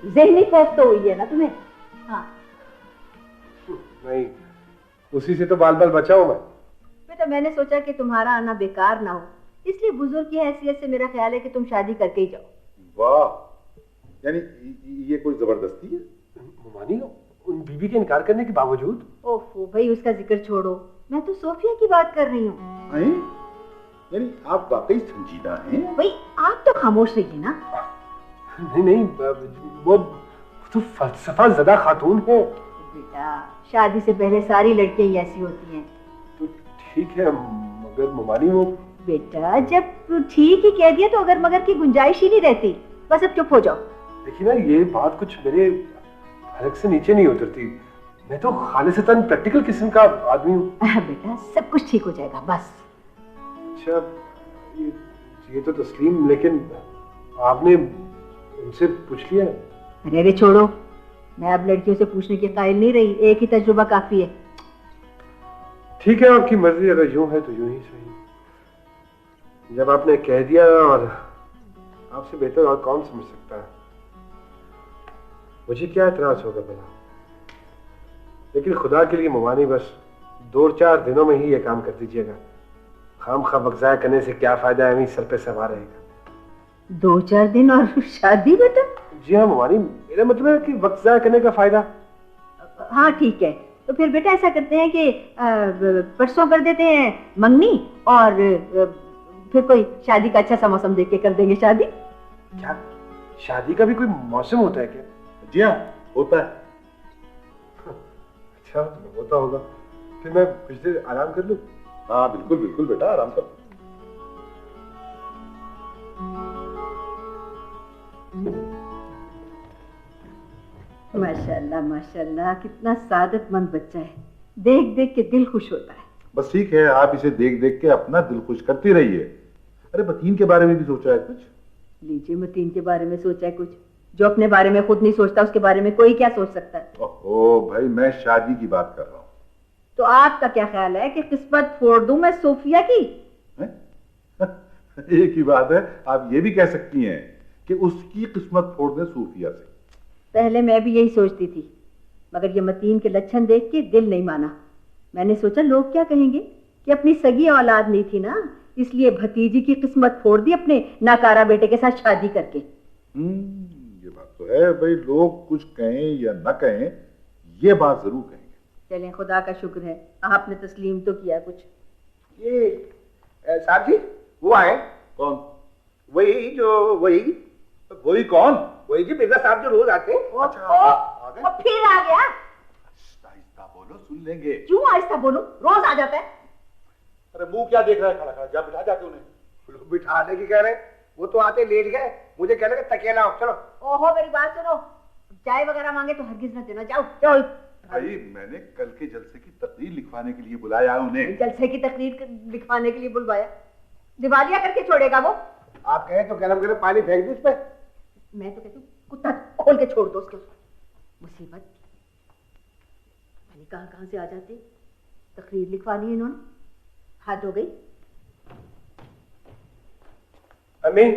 ज़हनी खौफ तो हुई है ना तुम्हें? हाँ नहीं, उसी से तो बाल बाल बचा हूँ मैं। बेटा मैंने सोचा कि तुम्हारा आना बेकार ना हो, इसलिए बुजुर्ग की हैसियत से मेरा ख्याल है कि तुम शादी करके ही जाओ। वाह, यानी ये कोई जबरदस्ती है? हुमानी उन बीबी के इनकार करने के बावजूद? ओफो भाई, उसका जिक्र छोड़ो, मैं तो सोफिया की बात कर रही हूँ। यानी आप वाकई संजीदा हैं? भाई आप तो खामोश रहिए ना। नहीं नहीं, वो तो फलसफा ज़दा खातून है। बेटा शादी से पहले सारी लड़कियां ही ऐसी होती हैं। तो ठीक है, मगर मुमानी वो। बेटा जब ठीक ही कह दिया तो अगर मगर की गुंजाइश ही नहीं रहती। बस अब चुप हो जाओ। देखिए ना, ये बात कुछ मेरे हलक से नीचे नहीं उतरती। मैं तो खालिसतन प्रैक्टिकल किस्म का आदमी हूँ। बेटा सब कुछ ठीक हो जाएगा बस। अच्छा, ये ये तो तस्लीम, लेकिन आपने उनसे पूछ लिया? अरे छोड़ो, मैं अब लड़कियों से पूछने की कायल नहीं रही, एक ही तजुर्बा काफी है। ठीक है, आपकी मर्जी, अगर यूं है तो यूं ही सही। जब आपने कह दिया, और आपसे बेहतर और कौन समझ सकता है। मुझे क्या एतराज होगा भला, लेकिन खुदा के लिए मुमानी बस 2-4 दिनों में ही ये काम कर दीजिएगा। खाम खा वक्त ज़ाया करने से क्या फायदा है, सर पे सवार रहेगा। 2-4 दिन और शादी बेटा? जी हाँ मुमानी, मेरा मतलब है कि वक्त ज़ाया करने का फायदा। हाँ ठीक है, तो फिर बेटा ऐसा करते हैं कि परसों कर देते हैं मंगनी, और फिर कोई शादी का अच्छा सा मौसम देख के कर देंगे शादी। क्या शादी का भी कोई मौसम होता है क्या? जी हाँ होता है। अच्छा होता होगा, फिर मैं कुछ देर आराम कर लूं? हाँ बिल्कुल बिल्कुल बेटा, आराम कर। माशाल्लाह माशाल्लाह, कितना सादतमंद बच्चा है, देख देख के दिल खुश होता है। बस ठीक है, आप इसे देख देख के अपना दिल खुश करती रहिए। अरे मतीन के बारे में भी सोचा है कुछ? लीजिए, मतीन के बारे में सोचा है कुछ? जो अपने बारे में खुद नहीं सोचता उसके बारे में कोई क्या सोच सकता है? ओहो भाई, मैं शादी की बात कर रहा हूँ। तो आपका क्या ख्याल है कि किस्मत फोड़ दूं मैं सोफिया की? एक ही बात है, आप ये भी कह सकती हैं कि उसकी किस्मत फोड़ दे सूफिया से। पहले मैं भी यही सोचती थी, मगर ये मतीन के लक्षण देख के दिल नहीं माना। मैंने सोचा लोग क्या कहेंगे कि अपनी सगी औलाद नहीं थी ना, इसलिए भतीजी की किस्मत फोड़ दी अपने नाकारा बेटे के साथ शादी करके। ये बात तो है भाई, लोग कुछ कहें या न कहें, ये बात जरूर कहेंगे। चलें, खुदा का शुक्र है आपने तस्लीम तो किया कुछ। ये साहब जी वो आए? कौन? वही कौन? वही जी मिर्जा साहब जो रोज आते हैं। अच्छा, फिर आ गया? आहिस्ता बोलो, सुन लेंगे। क्यों आहिस्ता बोलो, रोज आ जाता है। अरे मुंह क्या देख रहा है, खड़ा खड़ा जा, बिठा जाके उन्हें। बिठाने की कह रहे हैं, वो तो आते लेट गए, मुझे कहने का तकिया लाओ। चलो। ओहो मेरी बात सुनो, चाय वगैरह मांगे तो हरगिज न देना, जाओ जाओ। भाई मैंने कल के जलसे की तकरीर लिखवाने के लिए बुलाया उन्हें। जलसे की तकरीर लिखवाने के लिए बुलवाया? दिवालिया करके छोड़ेगा वो। आप कहें तो गरम गरम पानी फेंक दो उस पर। मैं तो कहती हूँ कुत्ता खोल के छोड़ दो उसके। मुसीबत, मैंने कहां से आ जाते। तकरीर लिखवानी इन्होंने, हाथ हो गई। अमीन,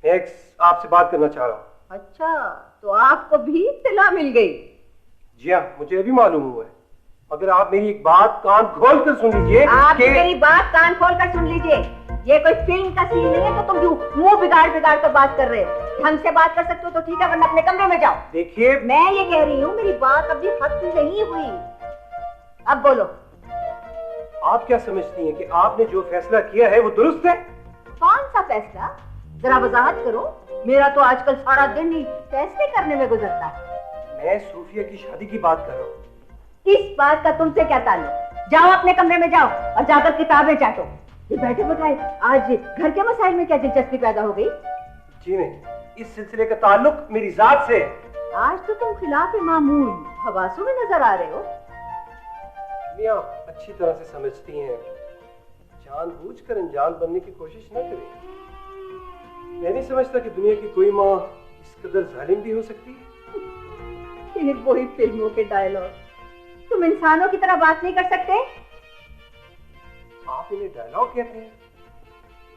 मैं आपसे बात करना चाह रहा हूँ। अच्छा, तो आपको भी इत्तला मिल गई? जी हाँ, मुझे अभी मालूम हुआ है। अगर आप मेरी एक बात कान खोल कर सुन लीजिए। आप मेरी बात कान खोल कर सुन लीजिए, ये कोई फिल्म का सीन नहीं है तो तुम मुंह बिगाड़ बिगाड़ कर बात कर रहे हो। ढंग से बात कर सकते हो तो ठीक है, वरना अपने कमरे में जाओ। देखिए, मैं ये कह रही हूँ मेरी बात अभी खत्म नहीं हुई, अब बोलो। आप क्या समझती हैं कि आपने जो फैसला किया है वो दुरुस्त है? कौन सा फैसला, जरा वजाहत करो। मेरा तो आजकल सारा दिन ही फैसले करने में गुजरता है। मैं सूफिया की शादी की बात कर रहा हूँ। इस बात का तुमसे क्या ताल्लुक? जाओ अपने कमरे में जाओ और जाकर किताबें चाटो। ये बैठे बैठाए आज घर के मसाइल में क्या दिलचस्पी पैदा हो गई? जी नहीं, इस सिलसिले का ताल्लुक मेरी जात से। आज तो तुम खिलाफ मामूल हवासों में नजर आ रहे हो। मियां अच्छी तरह से समझती हैं, जानबूझकर अनजान बनने की कोशिश न करें। मैं नहीं समझता कि दुनिया की कोई माँ इस कदर जालिम भी हो सकती है। फिर वही फिल्मों के डायलॉग, तुम इंसानों की तरह बात नहीं कर सकते? आप इन्हें डायलॉग कहते हैं?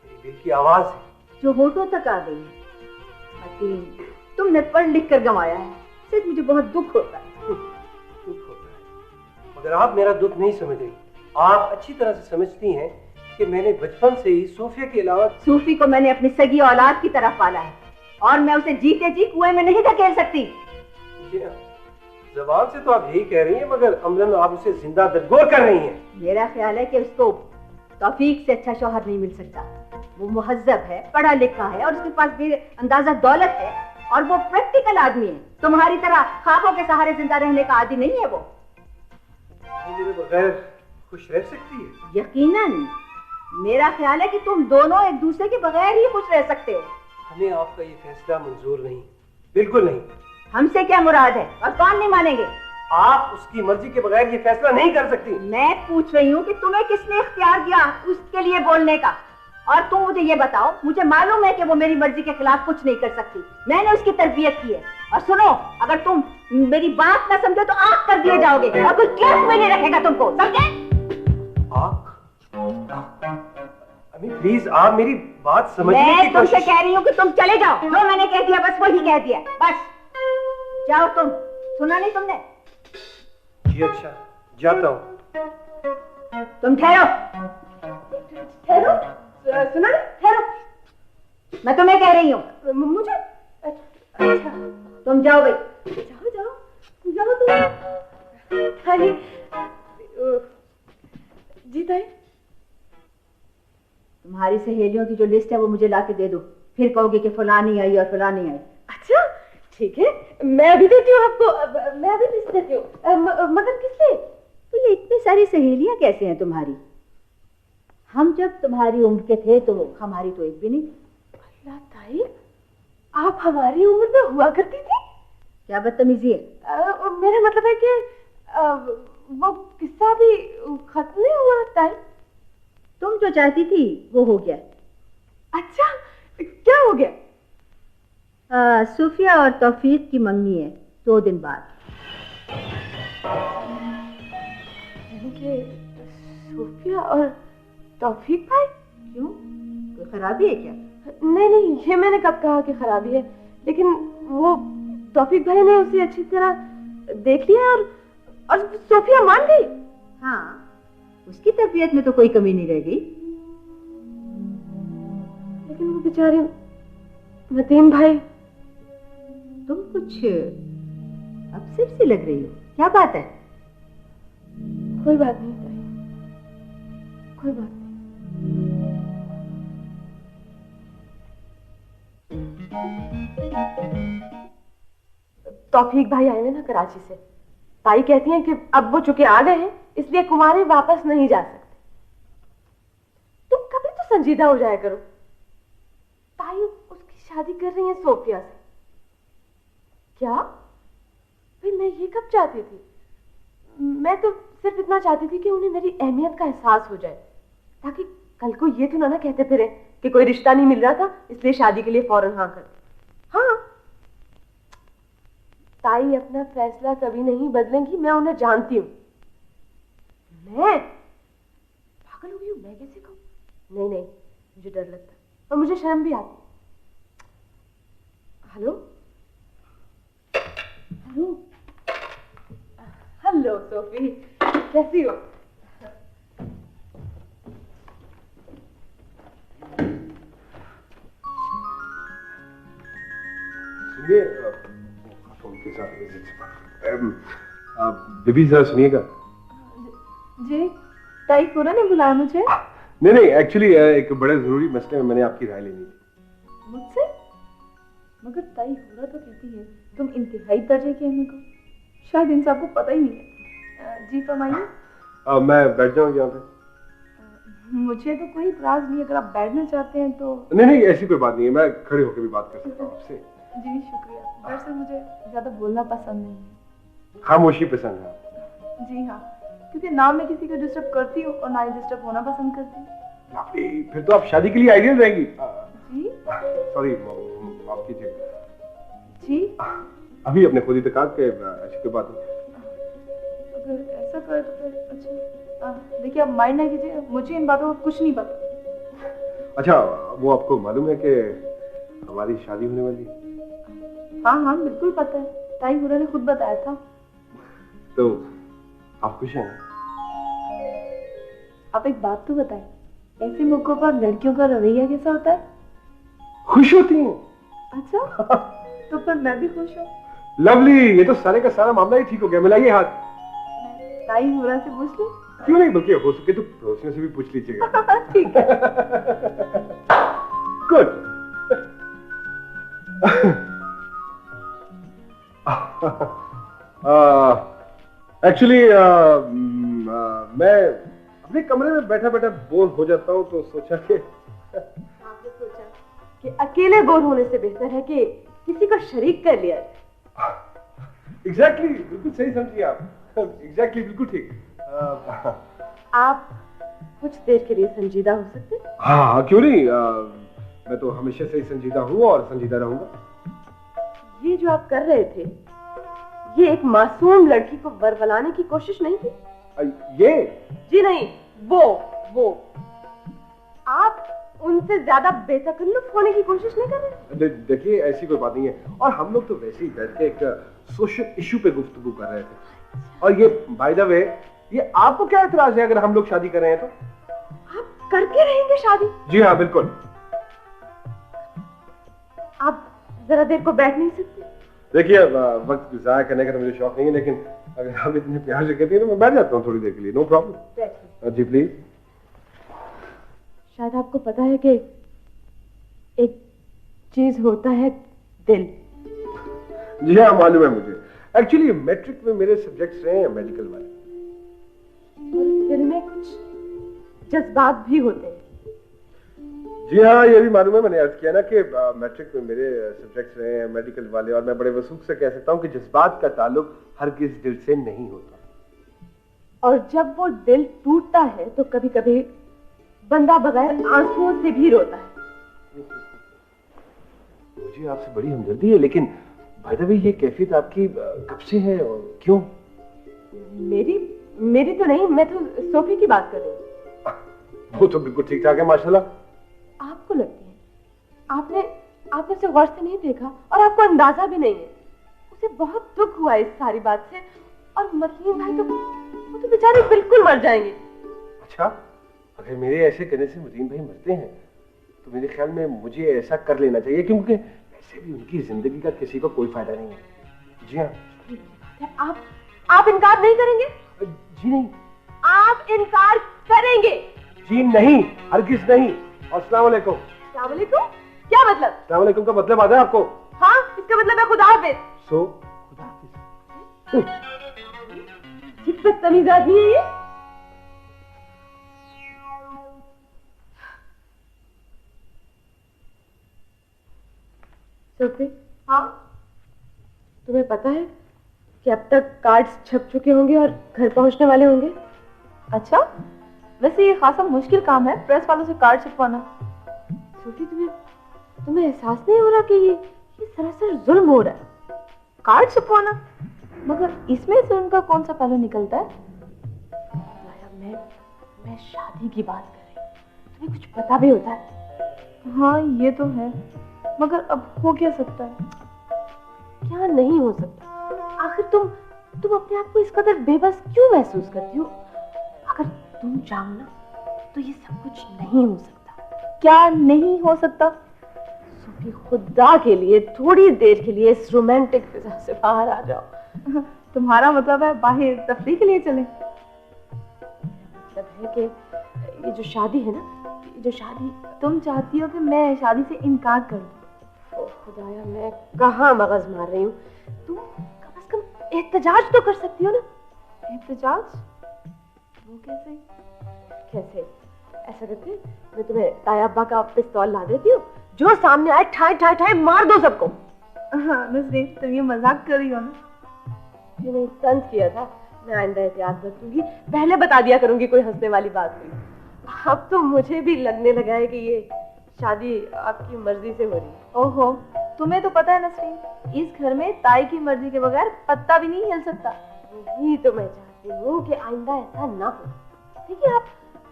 मेरी दिल की आवाज है जो होठों तक आ गई है। तुमने पढ़ लिख कर गंवाया है, सिर्फ मुझे बहुत दुख होता है। दुख होता है, मगर आप मेरा दुख नहीं समझ रही। आप अच्छी तरह से समझती हैं कि मैंने बचपन से ही सूफिया के अलावा। सूफी को मैंने अपनी सगी औलाद की तरह पाला है और मैं उसे जीते जी कुएं में नहीं धकेल सकती। जबान से तो आप यही कह रही हैं, मगर अमलन आप उसे जिंदा दरगोर कर रही हैं। मेरा ख्याल है कि उसको तौफीक से अच्छा शौहर नहीं मिल सकता। वो मुहज्जब है, पढ़ा लिखा है और उसके पास भी अंदाजा दौलत है और वो प्रैक्टिकल आदमी है। तुम्हारी तरह ख्वाबों के सहारे जिंदा रहने का आदी नहीं है वो। मेरे बगैर खुश रह सकती है? यकीनन। मेरा ख्याल है कि तुम दोनों एक दूसरे के बगैर ही खुश रह सकते हो। हमें आपका ये फैसला मंजूर नहीं, बिल्कुल नहीं। हमसे क्या मुराद है और कौन नहीं मानेंगे? आप उसकी मर्जी के बगैर ये फैसला नहीं कर सकती। मैं पूछ रही हूँ कि तुम्हें किसने इख्तियार दिया उसके लिए बोलने का? और तुम मुझे ये बताओ, मुझे मालूम है कि वो मेरी मर्जी के खिलाफ कुछ नहीं कर सकती। मैंने उसकी तरबियत की है। और सुनो, अगर तुम मेरी बात ना समझो तो आंख कर दिए जाओगे और कोई केस में नहीं रखेगा तुमको, समझे? प्लीज आप मेरी बात समझने की मैं तुमसे कह रही हूँ कि तुम चले जाओ। जो मैंने कह दिया बस वही कह दिया, बस जाओ तुम। सुना नहीं तुमने? जी अच्छा, जाता हूँ। तुम ठहरो। ठहरो, सुना नहीं? ठहरो, मैं तुम्हें कह रही हूँ। मुझे अच्छा, तुम जाओ भाई। जाओ जाओ जाओ तुम। खाली जी ताई, तुम्हारी सहेलियों की जो लिस्ट है वो मुझे लाके दे दो, फिर कहोगे कि फलानी आई और फलानी आई। अच्छा ठीक है, मैं अभी देती हूँ आपको। मैं अभी लिस्ट देती हूँ। मगर किससे? तो ये इतनी सारी सहेलियां कैसे हैं तुम्हारी? हम जब तुम्हारी उम्र के थे तो हमारी तो एक भी नहीं। अल्लाह ताई, आप हमारी उम्र में हुआ करती थी? क्या बदतमीजी है? मेरा मतलब है कि वो किस्सा भी खत्म नहीं हुआ ताई। तुम जो चाहती थी वो हो गया। अच्छा, क्या हो गया? सूफिया और तौफीक की मंगनी है 2 दिन बाद। यानी कि सूफिया और तौफीक भाई? क्यों, कोई खराबी है क्या? नहीं नहीं, ये मैंने कब कहा कि खराबी है, लेकिन वो तौफीक भाई ने उसे अच्छी तरह देख लिया और सूफिया मान गई। हाँ, उसकी तबीयत में तो कोई कमी नहीं रह गई। लेकिन वो बेचारे मतीन भाई। तुम कुछ अपसेट सी लग रही हो, क्या बात है? कोई बात नहीं ताई, कोई बात नहीं। तौफीक भाई आए हुए ना कराची से। ताई कहती हैं कि अब वो चुके आ गए हैं, इसलिए कुमारी वापस नहीं जा सकते। तुम कभी तो संजीदा हो जाया करो। ताई उसकी शादी कर रही है सोफिया से। क्या भाई, मैं ये कब चाहती थी? मैं तो सिर्फ इतना चाहती थी कि उन्हें मेरी अहमियत का एहसास हो जाए, ताकि कल को ये तो ना कहते फिरे कि कोई रिश्ता नहीं मिल रहा था इसलिए शादी के लिए फौरन हाँ कर दी। हाँ, ताई अपना फैसला कभी नहीं बदलेंगी, मैं उन्हें जानती हूँ। मैं पागल हो गई हूँ? मैं कैसे कहूँ? नहीं नहीं, मुझे डर लगता है और मुझे शर्म भी आती है। हेलो हेलो हेलो सोफी, कैसी हो? सुनिए, उनके साथ बीबी जरा सुनिएगा। जी, ताई पूरा नहीं बुलाया मुझे? नहीं नहीं, एक्चुअली एक बड़े जरूरी मसले में मैंने आपकी राय लेनी थी। मुझसे? मगर ताई पूरा तो कहती है तुम इंतहाई दर्जे के हैं को, शायद इन सबको पता ही नहीं है। जी फरमाइए। मैं बैठ जाऊँ यहाँ पे? मुझे तो कोई इतराज नहीं, अगर आप बैठना चाहते हैं तो। नहीं नहीं, ऐसी कोई बात नहीं है, मैं खड़े होकर भी बात कर सकता हूँ आपसे। जी शुक्रिया, दरअसल मुझे ज्यादा बोलना पसंद नहीं है। खामोशी पसंद है? जी हाँ, क्योंकि ना मैं किसी को डिस्टर्ब करती हूँ और ना ही डिस्टर्ब होना पसंद करती हूँ। फिर तो आप शादी के लिए आइडियल रहेंगी। जी सॉरी, माफ कीजिए। जी, अभी अपने खुद ही तक के ऐसी कोई बात नहीं। अगर ऐसा कर तो अच्छा, देखिए आप माइंड ना कीजिए, मुझे इन बातों का कुछ नहीं पता। अच्छा, वो आपको मालूम है कि हमारी शादी होने वाली है? हाँ हाँ बिल्कुल पता है, ताई हुरा ने खुद बताया था। तो आप खुश हैं? आप एक बात तो बताएं, ऐसे मौकों पर लड़कियों का रवैया कैसा होता है? खुश होती हैं। अच्छा, तो फिर मैं भी खुश हूँ। लवली, ये तो सारे का सारा मामला ही ठीक हो गया। मिलाइए हाथ। ताई हुरा से पूछ लो। क्यों नहीं, बल्कि हो सके तो पड़ोसियों से भी पूछ लीजिएगा। ठीक है। गुड। एक्चुअली मैं अपने कमरे में बैठा बैठा बोर हो जाता हूँ, तो सोचा कि आपने सोचा कि अकेले बोर होने से बेहतर है कि किसी को शरीक कर लिया जाए। एग्जैक्टली, बिल्कुल सही समझिए आप। एग्जैक्टली, बिल्कुल ठीक। आप कुछ देर के लिए संजीदा हो सकते? हाँ क्यों नहीं, मैं तो हमेशा से ही संजीदा हूँ और संजीदा रहूंगा। ये जो आप कर रहे थे, ये एक मासूम लड़की को बरगलाने की कोशिश नहीं थी? ये? जी नहीं, वो आप उनसे ज्यादा बेतकल्लुफ होने की कोशिश नहीं कर रहे? देखिए ऐसी कोई बात नहीं है, और हम लोग तो वैसे ही बैठ के एक सोशल इशू पे गुफ्तगू कर रहे थे। और ये बाय द वे, ये आपको क्या एतराज है अगर हम लोग शादी कर रहे हैं तो? आप करके रहेंगे शादी? जी हाँ बिल्कुल। आप जरा देर को बैठ नहीं सकते? देखिए वक्त गुजारा करने का तो मुझे शौक नहीं है, लेकिन अगर आप इतने प्यार से कहती हैं तो मैं बैठ जाता हूँ थोड़ी देर के लिए, नो प्रॉब्लम। Ji please. शायद आपको पता है कि एक चीज होता है दिल। जी हाँ मालूम है मुझे। एक्चुअली मैट्रिक में मेरे सब्जेक्ट्स रहे हैं मेडिकल वाले, और दिल में कुछ जज्बात भी होते हैं। जी हाँ ये भी मालूम है, मैंने अर्ज किया ना कि मैट्रिक में मेरे सब्जेक्ट्स रहे हैं मेडिकल वाले, और मैं बड़े वसूख से कह सकता हूँ कि जज्बात का ताल्लुक हरगिज दिल से नहीं होता। और जब वो दिल टूटता है तो कभी कभी बंदा बगैर आंसुओं से भी रोता है। मुझे आपसे बड़ी हमदर्दी है, लेकिन भाई भाई ये कैफियत आपकी कब से है और क्यों? मेरी तो नहीं, मैं तो सोफी की बात कर रही हूँ। वो तो बिल्कुल ठीक ठाक है माशाल्लाह। आपको लगती है? आपने उसे गौर से नहीं देखा और आपको अंदाजा भी नहीं है। उसे बहुत दुख हुआ इस सारी बात से, और मतीन भाई वो तो बेचारे बिल्कुल मर जाएंगे। अच्छा, अगर मेरे ऐसे करने से मतीन भाई मरते हैं तो मेरे ख्याल में मुझे ऐसा कर लेना चाहिए, क्योंकि ऐसे भी उनकी जिंदगी का किसी को कोई फायदा नहीं है। जी हाँ। आप इनकार नहीं करेंगे? जी नहीं। आप इनकार करेंगे? जी नहीं, हरगिज नहीं। और अस्सलाम वालेकुम। अस्सलाम वालेकुम? क्या मतलब? अस्सलाम वालेकुम का मतलब आता है आपको? हाँ, इसका मतलब है खुदा हाफिज। सो खुदा हाफिज। कितना तमीज आदमी है ये। सोफी, हाँ तुम्हें पता है कि अब तक कार्ड्स छप चुके होंगे और घर पहुंचने वाले होंगे? अच्छा, वैसे ये खासा मुश्किल काम है प्रेस वालों से कार्ड छपवाना। सोफी, तुम्हें एहसास नहीं हो रहा कि ये सरासर जुल्म हो रहा है? कार्ड छपवाना? मगर इसमें से उनका कौन सा पहलू निकलता है? मैं शादी की बात कर रही हूँ, तुम्हें कुछ पता भी होता है? हाँ ये तो है, मगर अब हो क्या सकता है? क्या नहीं हो सकता? आखिर तुम अपने आप को इस कदर बेबस क्यों महसूस करती हो? अगर तुम चाहो ना तो ये सब कुछ नहीं हो सकता। क्या नहीं हो सकता? सोफी, खुदा के लिए थोड़ी देर के लिए इस रोमांटिक फिजा से बाहर आ जाओ। तुम्हारा मतलब है बाहर तफरीह के लिए चले? मतलब है कि ये जो शादी है ना, ये जो शादी, तुम चाहती हो कि मैं शादी से इनकार कर दूं? ओह खुदाया, मैं कहाँ मगज मार रही हूँ। तुम कम से कम एहतजाज तो कर सकती हो ना। एहतजाज? वो कैसे? ऐसा करते, मैं तुम्हें तायाब्बा का पिस्तौल ला देती हूँ, जो सामने आए ठाई ठाई ठाई मार दो सबको। हाँ नसरीन, तुम ये मजाक कर रही हो ना? जी नहीं, तंज किया था। मैं आइंदा एहतियात बरतूंगी, पहले बता दिया करूंगी कोई हंसने वाली बात हुई। अब तो मुझे भी लगने लगा है कि ये शादी आपकी मर्जी से हो रही है। ओहो, तुम्हें तो पता है नसरीन, इस घर में ताई की मर्जी के बगैर पत्ता भी नहीं हिल सकता। यही तो मैं चाहती हूँ कि आइंदा ऐसा ना हो। देखिए,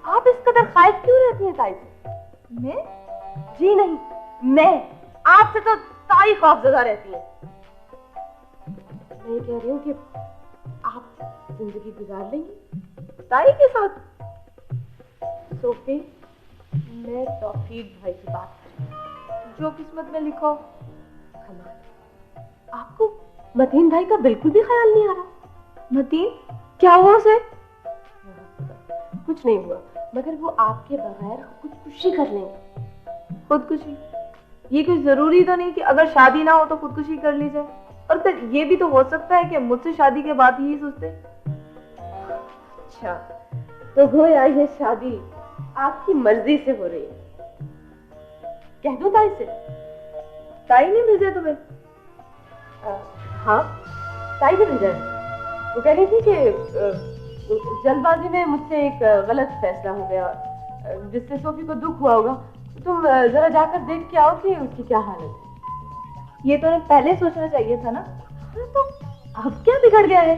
आप इस कदर खाइफ क्यों रहती हैं ताई से? मैं? जी नहीं, मैं आपसे तो ताई खौफजदा रहती है। मैं ये कह रही हूँ कि आप जिंदगी गुजार लेंगी ताई के साथ। सोफी, मैं तौफीक भाई की बात कर रही हूँ। जो किस्मत में लिखो। आपको मतीन भाई का बिल्कुल भी ख्याल नहीं आ रहा? मतीन? क्या हुआ उसे? कुछ नहीं हुआ, मगर वो आपके बगैर खुदकुशी कर लेंगे। खुदकुशी? ये कोई जरूरी तो नहीं कि अगर शादी ना हो तो खुदकुशी कर ली जाए। और फिर ये भी तो हो सकता है कि मुझसे शादी के बाद ही सोचते। अच्छा, तो गोया ये शादी आपकी मर्जी से हो रही है। कह दो ताई से। ताई ने भेजा तुम्हें? हाँ, ताई ने भेजा है। वो कह रही थी कि जल्दबाजी में मुझसे एक गलत फैसला हो गया। जिससे सोफी को दुख हुआ होगा। तुम जरा जाकर देख के आओ कि उसकी क्या हालत है। ये तो उन्हें पहले सोचना चाहिए था ना। हाँ, तो अब क्या बिगड़ गया है?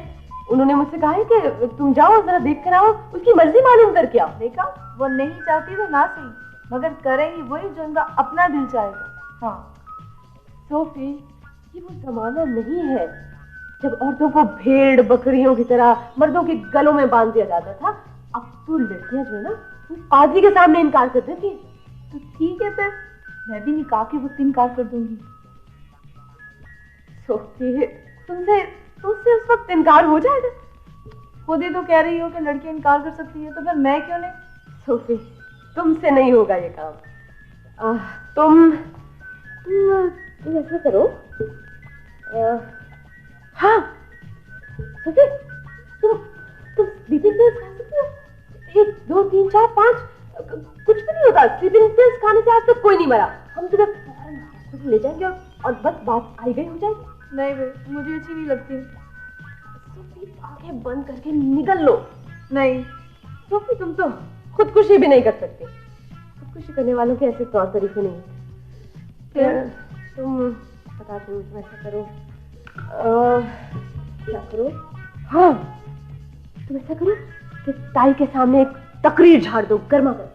उन्होंने मुझसे कहा है कि तुम जाओ जरा देख कर आओ, उसकी मर्जी मालूम करके आओ। देखा, वो नहीं चाहती तो ना सही, मगर करेंगी वही जो उनका अपना दिल चाहेगा। हाँ सोफी, ये वो जमाना नहीं है जब औरतों को भेड़ बकरियों की तरह मर्दों के गलों में बांध दिया जाता था। अब तो लड़कियां जो है ना, पादरी के सामने इनकार कर देती है। तो ठीक है, फिर मैं भी निकाह के वक्त इनकार कर दूंगी। सोफी, तुमसे उस वक्त इनकार हो जाएगा। खुद ही तो कह रही हो कि लड़की इनकार कर सकती है, तो फिर मैं क्यों नहीं? सोफी, तुमसे नहीं होगा ये काम। तुम ऐसा करो। हाँ सोफी, तुम स्लीपिंग पिल्स खा सकती हो। 1 2 3 4 5, कुछ भी नहीं होता। स्लीपिंग पिल्स खाने से आज तक कोई नहीं मरा। हम तुम्हें हॉस्पिटल ले जाएंगे और बस बात आई गई हो जाएगी। नहीं भाई, मुझे अच्छी नहीं लगती। सोफी, आंखें बंद करके निकल लो। नहीं सोफी, तुम तो खुदकुशी भी नहीं कर सकते। खुदकुशी करने वालों के ऐसे तौर तरीके नहीं होते। तुम बताते हो, तुम ऐसा करो। क्या करो? हाँ, तुम ऐसा करो कि ताई के सामने एक तकरीर झाड़ दो, गर्मा कर।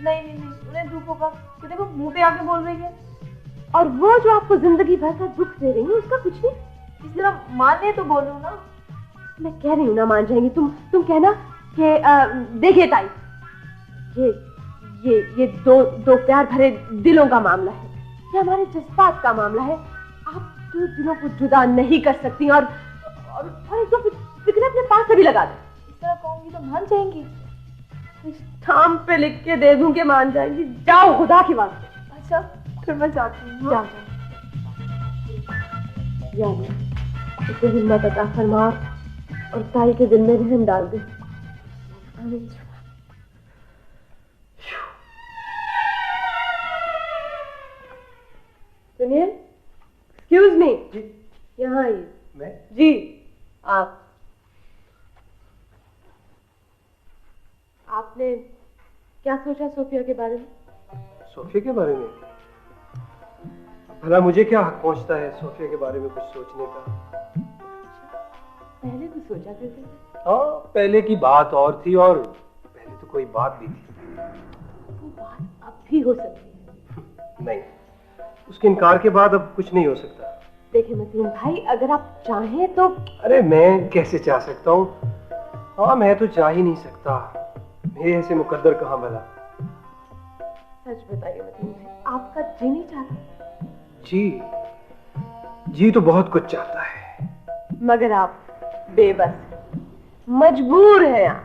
नहीं, उन्हें दुख होगा कि देखो मुंह पे आके बोल रही है। और वो जो आपको जिंदगी भर का दुख दे रही है, उसका कुछ नहीं। इस तरह मानने तो बोलो ना। मैं कह रही हूँ ना, मान जाएंगी। तुम कहना कि देखिए ताई, ये दो प्यार भरे दिलों का मामला है, ये हमारे जज्बात का मामला है। आप 2 दिनों को जुदा नहीं कर सकती और एक दो फिक्र अपने पास से भी लगा दे। इस तरह कहूंगी तो मान जाएंगी। स्टाम्प पे लिख के दे दूं कि मान जाएंगी। जाओ, खुदा की बात। अच्छा, फिर मैं जाती हूँ। जाओ यार, इसे हिम्मत अता फरमा और ताई के दिल में रहम डाल दे। सुनिए, एक्सक्यूज मी। जी, यहाँ आइए। मैं? जी, आपने क्या सोचा सोफिया के बारे में? सोफिया के बारे में? भला मुझे क्या हक पहुंचता है सोफिया के बारे में कुछ सोचने का? पहले तो सोचा करते थे। हाँ, पहले की बात और थी, और पहले तो कोई बात भी थी। वो बात अब भी हो सकती है। नहीं, उसके इनकार के बाद अब कुछ नहीं हो सकता। देखिए मतीन भाई, अगर आप चाहें तो। अरे मैं कैसे चाह सकता हूँ? हाँ, मैं तो चाह ही नहीं सकता। मेरे ऐसे मुकद्दर कहाँ भला। सच बताइए मतीन भाई, आपका जी नहीं चाहता? जी तो बहुत कुछ चाहता है, मगर आप बेबस, मजबूर हैं, आप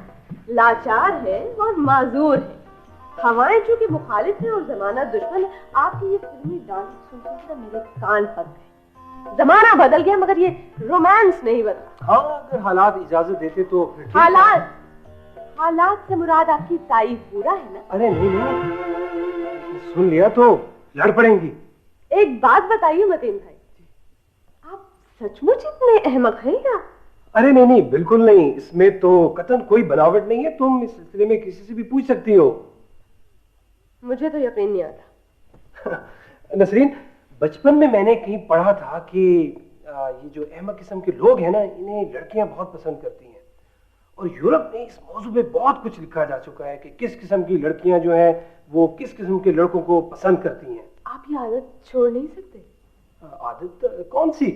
लाचार है और माजूर है। हवाएं चूंकि मुखालिफ है और जमाना दुश्मन है। आपकी ये फिल्मी डांस सुन मेरे कान फट गए। जमाना बदल गया मगर ये रोमांस नहीं बदला। हाँ, अगर हालात इजाजत देते तो फिर। हालात से मुराद आपकी ताई पूरा है ना? अरे नहीं, सुन लिया तो लड़ पड़ेंगी। एक बात बताइए मतीन भाई, आप सचमुच इतने अहमक हैं क्या? अरे नहीं, बिल्कुल नहीं। इसमें तो कतई कोई बनावट नहीं है। तुम इस सिलसिले में किसी से भी पूछ सकती हो। मुझे तो यकीन नहीं आता। नसरीन, बचपन में मैंने कहीं पढ़ा था कि ये जो अहमक किस्म के लोग हैं ना, इन्हें लड़कियां बहुत पसंद करती हैं। और यूरोप में इस मौजू पे बहुत कुछ लिखा जा चुका है कि किस किस्म की लड़कियां जो हैं वो किस किस्म के लड़कों को पसंद करती हैं। आप ये आदत छोड़ नहीं सकते? आदत कौन सी?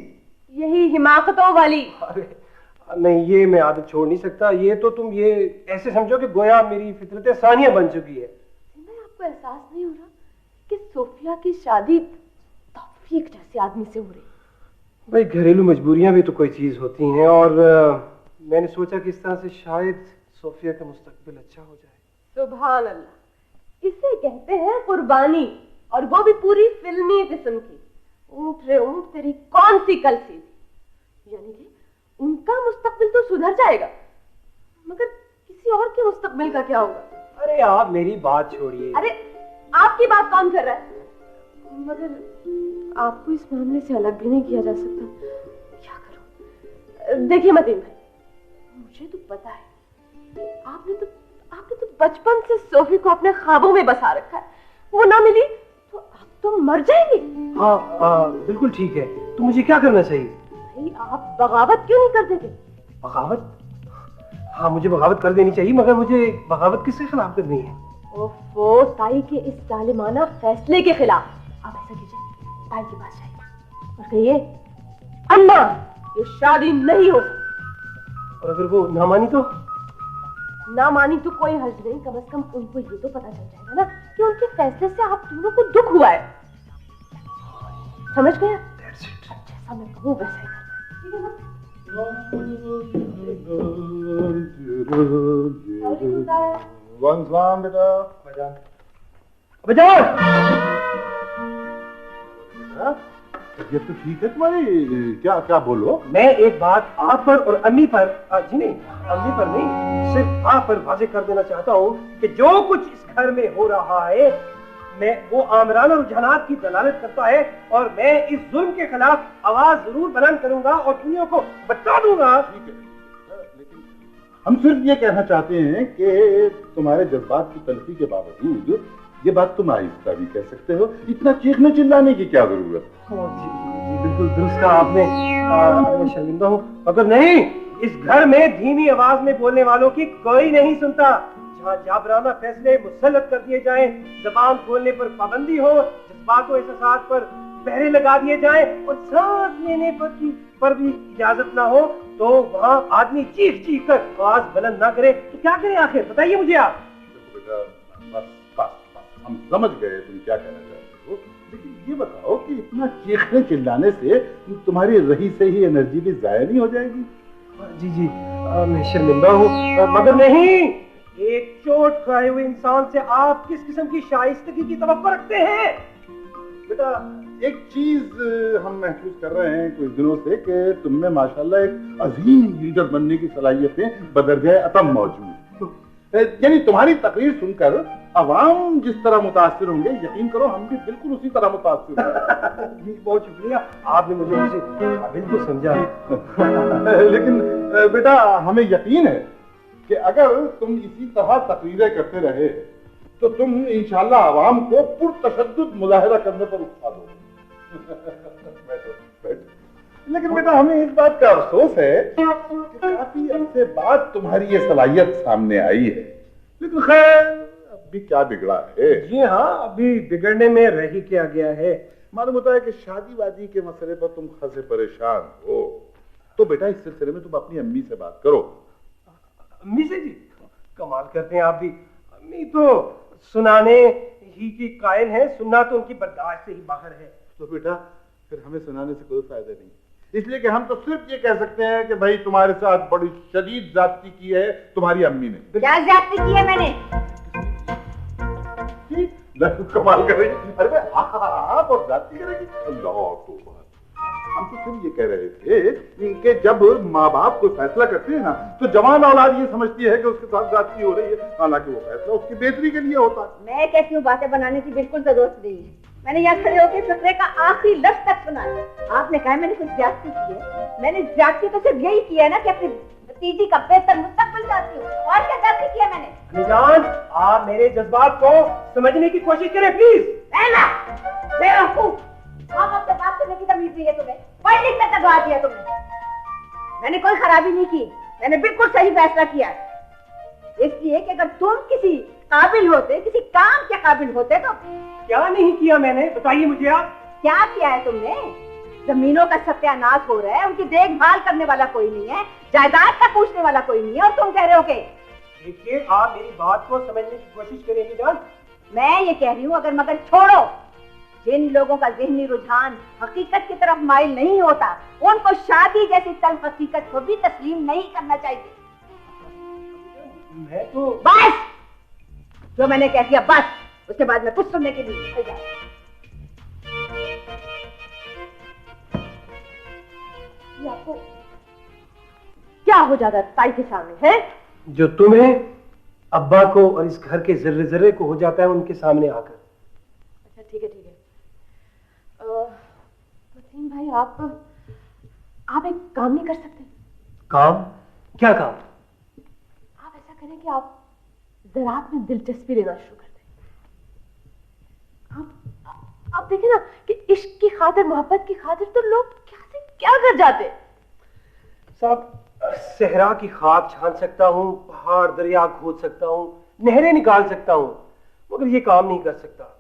यही हिमाकतों वाली। अरे नहीं, ये मैं आदत छोड़ नहीं सकता। ये तो तुम ये ऐसे समझो कि गोया मेरी फितरत सानिया बन चुकी है। आपको एहसास नहीं हो रहा कि सोफिया की शादी तौफीक जैसे आदमी से हो रही? भाई, घरेलू मजबूरियां भी तो कोई चीज होती हैं, और मैंने सोचा कि इस तरह से शायद सोफिया का मुस्तकबिल अच्छा हो जाए। सुभान अल्लाह, इसे कहते हैं कुर्बानी, और वो भी पूरी फिल्मी किस्म की। ऊंट रे ऊंट, तेरी कौन सी कल सीधी। यानी कि उनका मुस्तकबिल तो सुधर जाएगा, मगर किसी और के मुस्तकबिल का क्या होगा? अरे आप मेरी बात छोड़िए। अरे आपकी बात कौन कर रहा है? मगर आपको इस मामले से अलग भी नहीं किया जा सकता। क्या करूं? देखिए मतीन भाई, मुझे तो पता है आपने तो बचपन से सोफी को अपने ख्वाबों में बसा रखा है, वो ना मिली तो आप तो मर जाएंगे। हाँ बिल्कुल ठीक है, तो मुझे क्या करना चाहिए? भाई आप बगावत क्यों नहीं कर देते? बगावत? हाँ मुझे बगावत कर देनी चाहिए, मगर मुझे बगावत किसके खिलाफ करनी है? ओफो, ताई के इस जालिमाना फैसले के खिलाफ। आप ऐसा कीजिए, ताई के पास जाइए और कहिए अम्मा ये शादी नहीं हो सकती। और अगर वो ना मानी तो? ना मानी तो कोई हर्ज नहीं, कम से कम उनको ये तो पता चल जाएगा ना कि उनके फैसले से आप दोनों को दुख हुआ है। समझ गए? जैसा मैं कहूँ वैसा ही करना, ठीक है ना? बेटा ये तो ठीक है तुम्हारी, क्या क्या बोलो? मैं एक बात आप पर और अम्मी पर, जी नहीं अम्मी पर नहीं, सिर्फ आप पर वाजे कर देना चाहता हूँ कि जो कुछ इस घर में हो रहा है मैं वो आमराना रुझानात की दलालत करता है, और मैं इस जुल्म के खिलाफ आवाज जरूर बुलंद करूंगा और दुनिया को बता दूंगा। ठीक है, लेकिन हम सिर्फ ये कहना चाहते हैं कि तुम्हारे जज्बात की तलफी के बावजूद ये बात तुम आहिस्ता भी कह सकते हो, इतना चीखने चिल्लाने की क्या जरूरत? जी बिल्कुल दुरुस्त कहा आपने, मैं शर्मिंदा हूँ, मगर नहीं, इस घर में धीमी आवाज में बोलने वालों की कोई नहीं सुनता। जहाँ जाबराना फैसले मुसल्लत कर दिए जाएं, जबान खोलने पर पाबंदी हो, जज्बातों एहसास पर पहरे लगा दिए जाएं और सांस लेने पर भी इजाजत ना हो, तो वहाँ आदमी चीख चीख कर आवाज बुलंद ना करे तो क्या करे आखिर? बताइए मुझे आप। देखो बेटा, बस हम समझ गए तुम क्या कहना चाहते हो, लेकिन ये बताओ कि इतना चीखने चिल्लाने से तुम्हारी रही से ही एनर्जी भी जाया नहीं हो जाएगी? जी मैं शर्मिंदा हूँ, मगर नहीं, एक चोट खाए हुए इंसान से आप किस किस्म की शाइस्तगी की तवक्को रखते हैं? बेटा एक चीज हम महसूस कर रहे हैं कुछ दिनों से कि तुम में माशाल्लाह एक अजीम लीडर बनने की सलाहियतें बदरजाए अतम मौजूद है। यानी तुम्हारी तकरीर सुनकर अवाम जिस तरह मुतासिर होंगे, यकीन करो हम भी बिल्कुल उसी तरह मुतासिर होंगे। जी बहुत शुक्रिया, आपने मुझे उसी काबिल को समझा। लेकिन बेटा हमें यकीन है कि अगर तुम इसी तरह तकरीरें करते रहे तो तुम इंशाल्लाह आवाम को पुरतशद्दुद मुजाहिरा करने पर उकसा दो। लेकिन बेटा हमें इस बात का अफसोस है कि काफी अरसे बाद तुम्हारी ये सलाहियत सामने आई है, लेकिन खैर अभी क्या बिगड़ा है? जी हाँ, अभी बिगड़ने में रह ही क्या गया है। मालूम होता है कि शादीबाजी के मसले पर तुम खासे परेशान हो, तो बेटा इस सिलसिले में तुम अपनी अम्मी से बात करो। अम्मी से? जी कमाल करते हैं आप भी, अम्मी तो सुनाने ही की कायल है, सुनना तो उनकी बर्दाश्त से ही बाहर है। तो बेटा फिर हमें सुनाने से कोई फायदा नहीं, इसलिए कि हम तो सिर्फ ये कह सकते हैं कि भाई तुम्हारे साथ बड़ी शदीद ज्यादती की है तुम्हारी अम्मी ने। क्या ज्यादती की है मैंने? कमाल कर रही, अरे भाई आप और ज्यादती करेगी? अल्लाह तौबा। हम तो सिर्फ ये कह रहे थे कि जब माँ बाप कोई फैसला करते हैं ना तो जवान औलाद ये समझती है कि उसके साथ ज्यादती हो रही है, हालांकि वो फैसला उसकी बेहतरी के लिए होता है। मैं कहती हूँ बातें बनाने की बिल्कुल जरूरत नहीं है। मैंने यहाँ खड़े होकर फिक्रे का आखिरी लफ्ज तक सुना है। आपने कहा मैंने कुछ ज्यादती की है, मैंने ज्यादती तो सिर्फ यही किया है ना कि अपनी भतीजी का बेहतर मुस्तकबिल चाहती हूँ, और क्या ज्यादती किया मैंने? निजान, आप मेरे जज्बात को समझने की कोशिश करें प्लीज। आपसे बात करने की तमीज नहीं है तुम्हें? पढ़ लिख कर करवा दिया तुमने। मैंने कोई खराबी नहीं की, मैंने बिल्कुल सही फैसला किया, इसलिए कि अगर तुम किसी काबिल होते, किसी काम के काबिल होते तो। क्या नहीं किया मैंने, बताइए मुझे आप। क्या किया है तुमने? जमीनों का सत्यानाश हो रहा है, उनकी देखभाल करने वाला कोई नहीं है, जायदाद का पूछने वाला कोई नहीं है, और तुम कह रहे हो कि। देखिए आप मेरी बात को समझने की कोशिश करें निजान। मैं ये कह रही हूँ अगर मगर छोड़ो, जिन लोगों का ज़हनी रुझान हकीकत की तरफ माइल नहीं होता, उनको शादी जैसी तल्ख हकीकत को भी तस्लीम नहीं करना चाहिए। मैं तो बस जो मैंने कह दिया बस, उसके बाद मैं कुछ सुनने के लिए तैयार। आपको क्या हो जाता है ताई के सामने है? जो तुम्हें, अब्बा को और इस घर के जर्रे जर्रे को हो जाता है उनके सामने आकर। अच्छा ठीक है ठीक है। वसीम भाई आप एक काम नहीं कर सकते? काम? क्या काम? आप ऐसा करें कि आप जरा आप में दिलचस्पी लेना शुरू कर दें। आप देखें ना कि इश्क की खातिर, मोहब्बत की खातिर तो लोग क्या से क्या कर जाते। साहब, सहरा की खाक छान सकता हूँ, पहाड़ दरिया खोद सकता हूँ, नहरें निकाल सकता हूँ, मगर ये काम नहीं कर सकता।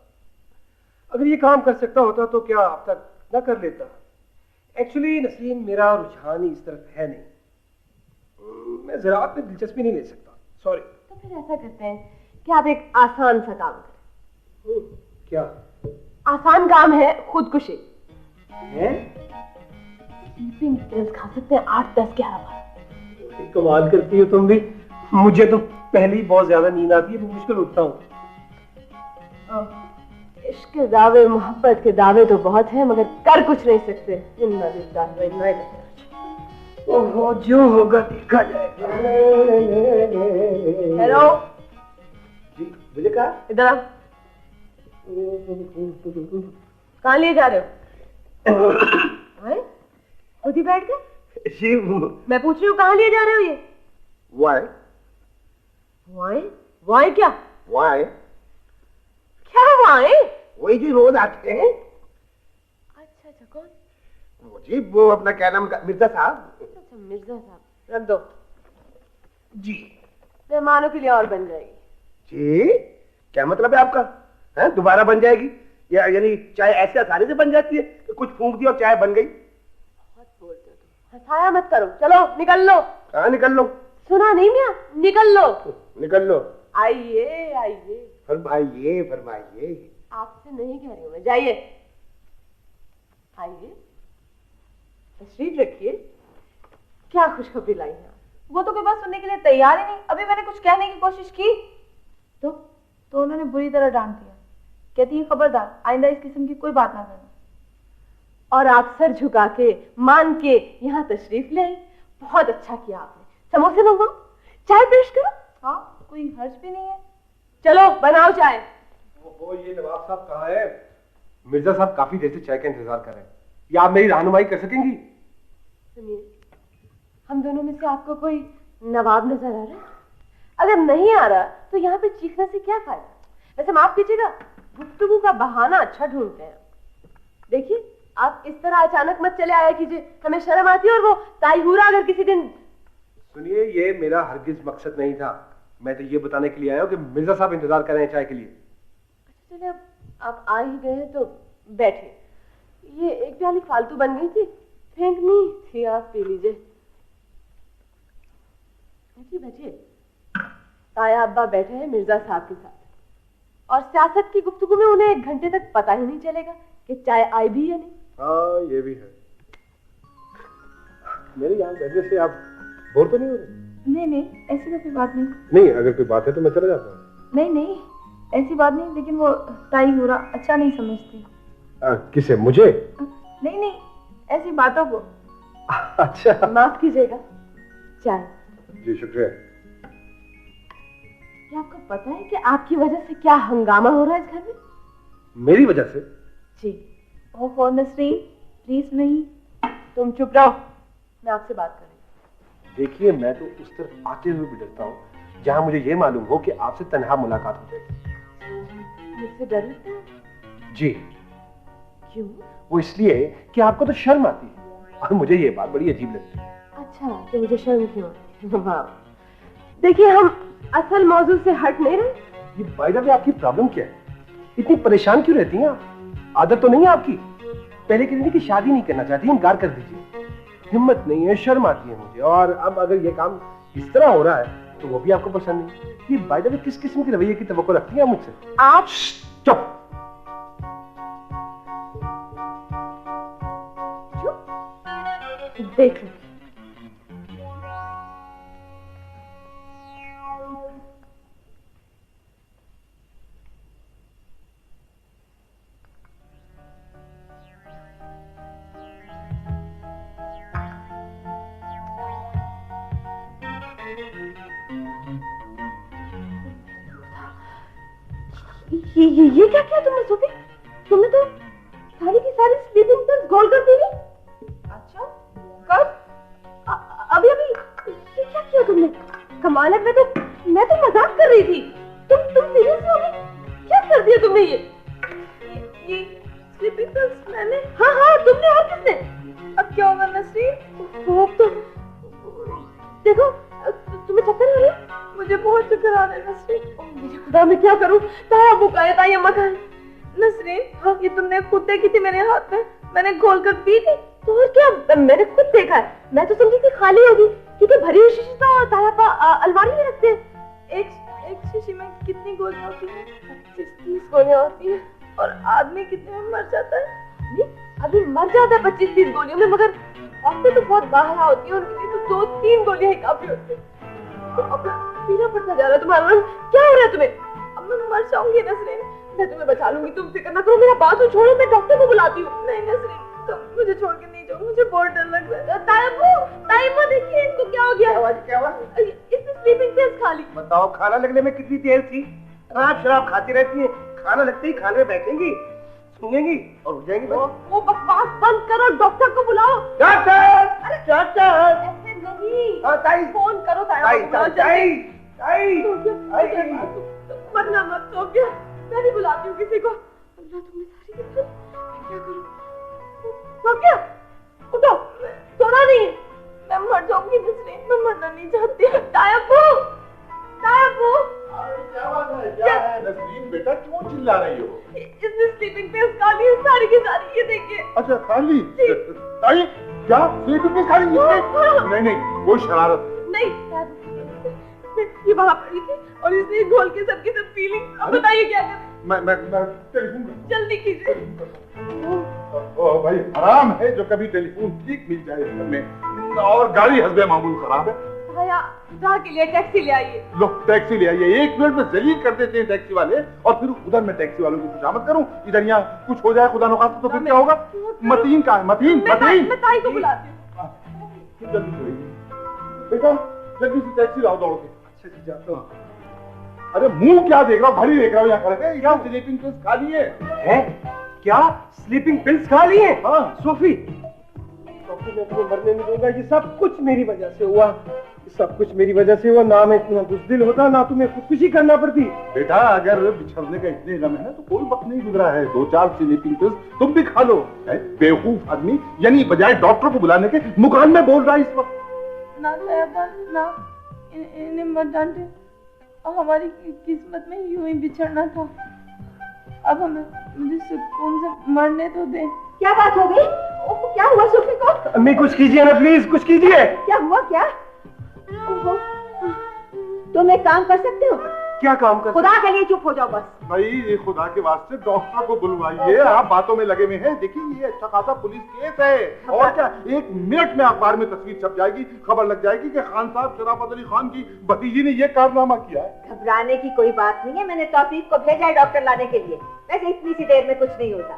अगर ये काम कर सकता होता तो क्या अब तक न कर लेता। एक्चुअली नसीम, मेरा रुझान ही इस तरफ है नहीं। मैं ज़राअत में दिलचस्पी नहीं ले सकता, सॉरी। तो फिर ऐसा करते हैं कि आप एक आसान सा काम करें। क्या आसान काम है? खुदकुशी है? स्लीपिंग पिल्स खा सकते हैं 8, 10, 11 बार। कमाल करती हो तुम भी। मुझे तो पहले ही बहुत ज्यादा नींद आती है, मुश्किल उठता हूँ। इश्क के दावे, मोहब्बत के दावे तो बहुत हैं, मगर कर कुछ नहीं सकते। इन्ना लिल्लाहि व इन्ना इलैहि राजिऊन। ओहो, जो होगा देखा जाएगा। हेलो जी, मुझे कहा इधर आओ। कहाँ लिए जा रहे हो? हैं? खुद ही बैठ गए? जी, मैं पूछ रही हूँ कहाँ लिए जा रहे हो ये? वाई? वाई? वाई क्या? वाई? क्या वाई? वही जी रोज आते हैं। अच्छा, कौन? वो जी, वो अपना क्या नाम, मिर्जा साहब। अच्छा, मिर्जा साहब। रख दो जी। मेहमानों के लिए और बन जाएगी। जी, क्या मतलब है आपका? हैं, दोबारा बन जाएगी? या यानी चाय ऐसे आसानी से बन जाती है कि कुछ फूंक दिया और चाय बन गई? बहुत बोलते हो तुम। हंसाया मत करो, चलो निकल लो। कहाँ निकल लो? सुना नहीं मियां? निकल लो। निकल लो। आइए आइए। फरमाइए फरमाइए। आपसे नहीं कह रही हूँ मैं, जाइए। आइए, तशरीफ रखिए। क्या खुशखबरी लाई है? वो तो कोई बात सुनने के लिए तैयार ही नहीं। अभी मैंने कुछ कहने की कोशिश की तो उन्होंने बुरी तरह डांट दिया। कहती है खबरदार, आइंदा इस किस्म की कोई बात ना करना। और आप सर झुका के, मान के यहाँ तशरीफ ले आई। बहुत अच्छा किया आपने। समोसे मंगवाओ, चाय पेश करो। हाँ, कोई हर्ज भी नहीं है। चलो बनाओ चाय। वो ये नवाब साहब कहाँ है? मिर्जा साहब काफी देर से चाय का इंतजार कर रहे हैं। या आप मेरी रहनुमाई कर सकेंगी? सुनिए, हम दोनों में से आपको कोई नवाब नजर आ रहा है? अगर नहीं आ रहा तो यहाँ पे चीखने से क्या फायदा? वैसे माफ कीजिएगा, गुफ्तगू का बहाना अच्छा ढूंढते हैं। देखिए, आप इस तरह अचानक मत चले आया कीजिए, हमें शर्म आती है। और वो ताईहूरा अगर किसी दिन... सुनिए, ये मेरा हरगिज मकसद नहीं था। मैं तो ये बताने के लिए आया हूँ कि मिर्जा साहब इंतजार कर रहे हैं चाय के लिए। अच्छा चलिए, अब आप आ ही गए हैं तो बैठिए। ये एक प्याली फालतू बन गई थी, फेंकनी थी, आप पी लीजिए। बैठिए बैठिए। ताया अब्बा बैठे हैं मिर्जा साहब के साथ, और सियासत की गुफ्तगू में उन्हें 1 घंटे तक पता ही नहीं चलेगा कि चाय आई भी या नहीं। हाँ, ये भी है। मेरे यहाँ बैठने से आप बोर तो नहीं हो रहे? नहीं, ऐसी कोई बात नहीं। नहीं, अगर कोई बात है तो मैं चला जाता हूँ। नहीं, ऐसी बात नहीं, लेकिन वो ताईहूरा अच्छा नहीं समझती। किसे? मुझे? नहीं, ऐसी बातों को। अच्छा, माफ कीजिएगा, चाय। जी शुक्रिया। क्या आपको पता है कि आपकी वजह से क्या हंगामा हो रहा है इस घर में? मेरी वजह से? जी। ओहो नसरीन, प्लीज नहीं। तुम चुप रहो, मैं आपसे बात कर रही हूँ। देखिए, मैं तो उस तरफ आते हुए भी डरता हूँ जहाँ मुझे ये मालूम हो कि आपसे तन्हा मुलाकात हो जाएगी। मुझसे डर लगता है? जी। क्यों? वो इसलिए कि आपको तो शर्म आती है, और मुझे ये बात बड़ी अजीब लगती है। अच्छा, कि मुझे शर्म क्यों आती है? वाह। देखिए, हम असल मौजू से हट नहीं रहे। ये बाय द वे, आपकी प्रॉब्लम क्या है? इतनी परेशान क्यों रहती हैं आप? आदत तो नहीं है आपकी? पहले कह रही थी कि शादी नहीं करना चाहती, इनकार कर दीजिए। हिम्मत नहीं है, शर्म आती है मुझे, और अब अगर ये काम इस तरह हो रहा है तो वो भी आपको पसंद नहीं। ये बाय द वे किस किस्म के रवैये की तवक्को रखती हैं मुझसे? आप चुप। देखो, ये क्या किया तुमने सोफी? तुमने तो सारी की सारी स्लीपिंग पिल्स घोल कर पी ली। अच्छा, कब? अभी ये क्या किया तुमने? कमाल है, मैं तो मजाक कर रही थी। तुम सीरियस हो गई? क्या कर दिया तुमने ये स्लीपिंग पिल्स मैंने। हाँ तुमने और किसने? अब क्या होगा नसरीन? वो तो देखो तुम्हें चक्कर आ रहे हैं? मुझे बहुत चक्कर आ रहे हैं नसरीन। मेरे खुदा मैं क्या करूं? ताया बुका है ताया मका है। नसरीन ये तुमने खुद देखी थी मेरे हाथ में, मैंने घोल कर पी थी। तो और क्या, मैंने खुद देखा है। मैं तो समझी थी खाली होगी क्योंकि भरी हुई शीशी तो ताया पा अलमारी में रखते हैं। एक शीशी में कितनी गोलियां होती हैं? 25-30 गोलियां होती हैं। और आदमी कितने में मर जाता है? अभी मर जाता है 25-30 गोलियों में, मगर औरतें तो बहुत बाहर होती हैं, उनके लिए तो 2-3 गोलियां ही काफी होती हैं। तो अब पीना पड़ता जा रहा है तुम्हारा। क्या हो रहा है तुम्हें? अब मैं मर जाऊंगी नसरीन। मैं तुम्हें बचा लूंगी, तुम फिक्र ना करो। मेरा बात तो छोड़ो, मैं डॉक्टर को बुलाती हूँ। नहीं नसरीन तुम मुझे छोड़ के नहीं जाओ, मुझे बहुत डर लग रहा है। ताइबो देखिए इसको क्या हो गया? क्या हुआ? इसने स्लीपिंग पिल्स खा ली। बताओ खाना लगने में कितनी देर थी? आप शराब खाती रहती है, खाना लगते ही खाने में बैठेंगी, सूंघेंगी और उठ जाएंगी। वो बकवास बंद करो, डॉक्टर को बुलाओ। डॉक्टर! अरे डॉक्टर! ऐसे नहीं। हाँ ताई। फोन करो ताई। मरना मत हो गया। मैं नहीं बुलाती हूँ किसी को। अल्लाह तुम्हें सारी किस्मत। मैं क्या करूँ? हो गया? उठो, सोना नहीं है। मैं मर जाऊंगी नसरीन, मैं मरना नहीं चाहती। तायबू, तायबू। क्या बात है? क्या है नसरीन बेटा, क्यों चिल्ला रही हो? इसने स्लीपिंग पिल्स खा ली सारी की सारी। ये देखिए। अच्छा खाली? ताई क्या स्लीपिंग पिल्स खा ली इसने? नहीं वो शरारत। नहीं ये वहाँ पड़ी थी और इसने घोल के सबकी सब पी ली। अब बताइए क्या करें? मैं टेलीफोन करता हूं। जल्दी कीजिए। ओ भाई हराम है जो कभी टेलीफोन ठीक मिल जाए घर में, और गाड़ी हस्बे मामूल खराब है। जा के लिए टैक्सी ले आइए। लो टैक्सी ले आइए। 1 मिनट में जलील कर देते हैं टैक्सी वाले, और फिर उधर मैं टैक्सी वालों की खुशामद करूं, इधर यहाँ कुछ हो जाए खुदा न खास्ता तो फिर क्या होगा? मतीन कहाँ है? मतीन मैं ताई को बुलाती हूँ। जल्दी से बेटा, जल्दी से टैक्सी लाओ दौड़ के। अच्छा जी जाता हूँ। अरे मुंह क्या देख रहा हो? घड़ी देख रहा हो यहाँ खड़े थे? यहाँ स्लीपिंग पिल्स खा लिए हैं? क्या स्लीपिंग पिल्स खा लिए? हाँ। सोफी मैं तुम्हें मरने नहीं दूंगा। ये सब कुछ मेरी वजह से हुआ, सब कुछ मेरी वजह से हुआ। ना मैं इतना बुज़दिल होता, ना तुम्हें खुदकुशी करना पड़ती। बेटा अगर बिछड़ने का इतने गम है तो कोई वक्त नहीं गुजरा है, 2-4 स्लीपिंग पिल्स तुम भी खा लो। बेवकूफ आदमी, यानी बजाय डॉक्टर को बुलाने के मुकान में बोल रहा है इस वक्त। ना ना इन्हें मत डांटे, हमारी किस्मत में यूं ही बिछड़ना था। अब हमें मुझे सुकून से मरने तो दे। क्या बात हो गई? क्या हुआ सोफी को? अम्मी कुछ कीजिए ना प्लीज, कुछ कीजिए। क्या हुआ? क्या तुम एक काम कर सकते हो? क्या काम कर? खुदा के लिए चुप हो जाओ बस। भाई ये खुदा के वास्ते डॉक्टर को बुलवाइए, आप बातों में लगे हुए हैं। देखिए ये अच्छा खासा पुलिस केस है, और क्या 1 मिनट में अखबार में तस्वीर छप जाएगी, खबर लग जाएगी कि खान साहब शराफत अली खान की भतीजी ने ये कारनामा किया है। घबराने की कोई बात नहीं है, मैंने तौफीक को भेजा है डॉक्टर लाने के लिए। वैसे इतनी सी देर में कुछ नहीं होता।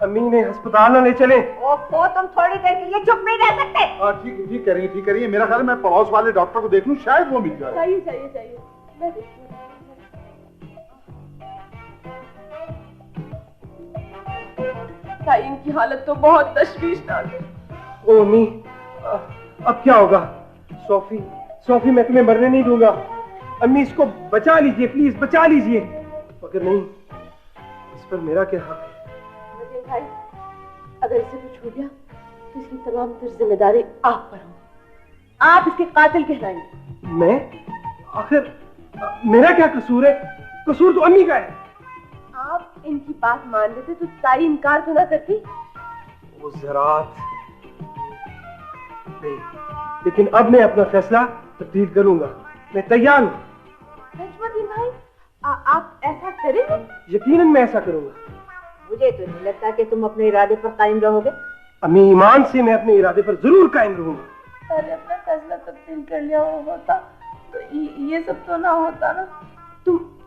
अम्मी ने अस्पताल न ले चले। ओहो तुम थोड़ी देर के लिए चुप नहीं रह सकते। हाँ ठीक करिए। मेरा ख्याल है मैं पड़ोस वाले डॉक्टर को देख लूं, शायद वो मिल जाए। चाहिए। ताई इनकी हालत तो बहुत तशवीशनाक है। ओ अम्मी अब क्या होगा? सोफी मैं तुम्हें मरने नहीं दूंगा। अम्मी इसको बचा लीजिए प्लीज, बचा लीजिए। अगर नहीं इस पर मेरा क्या हक है? भाई अगर इसे कुछ हो गया तो इसकी तमाम तर जिम्मेदारी आप पर होगी। आप इसके कातिल कहलाएंगे। मैं? आखिर मेरा क्या कसूर है? कसूर तो अम्मी का है। आप इनकी बात मान लेते तो ताई इनकार तो ना करती। वो ज़रात नहीं, लेकिन अब मैं अपना फैसला तब्दील करूंगा। मैं तैयार हूँ। नजमुद्दीन भाई आप ऐसा करेंगे? यकीनन मैं ऐसा करूंगा। मुझे तो नहीं लगता कि तुम अपने इरादे पर कायम रहोगे। अम्मी ईमान से मैं अपने इरादे पर जरूर कायम रहूंगा। अरे अपना फैसला तब्दील कर लिया होता तो ये सब तो ना होता ना।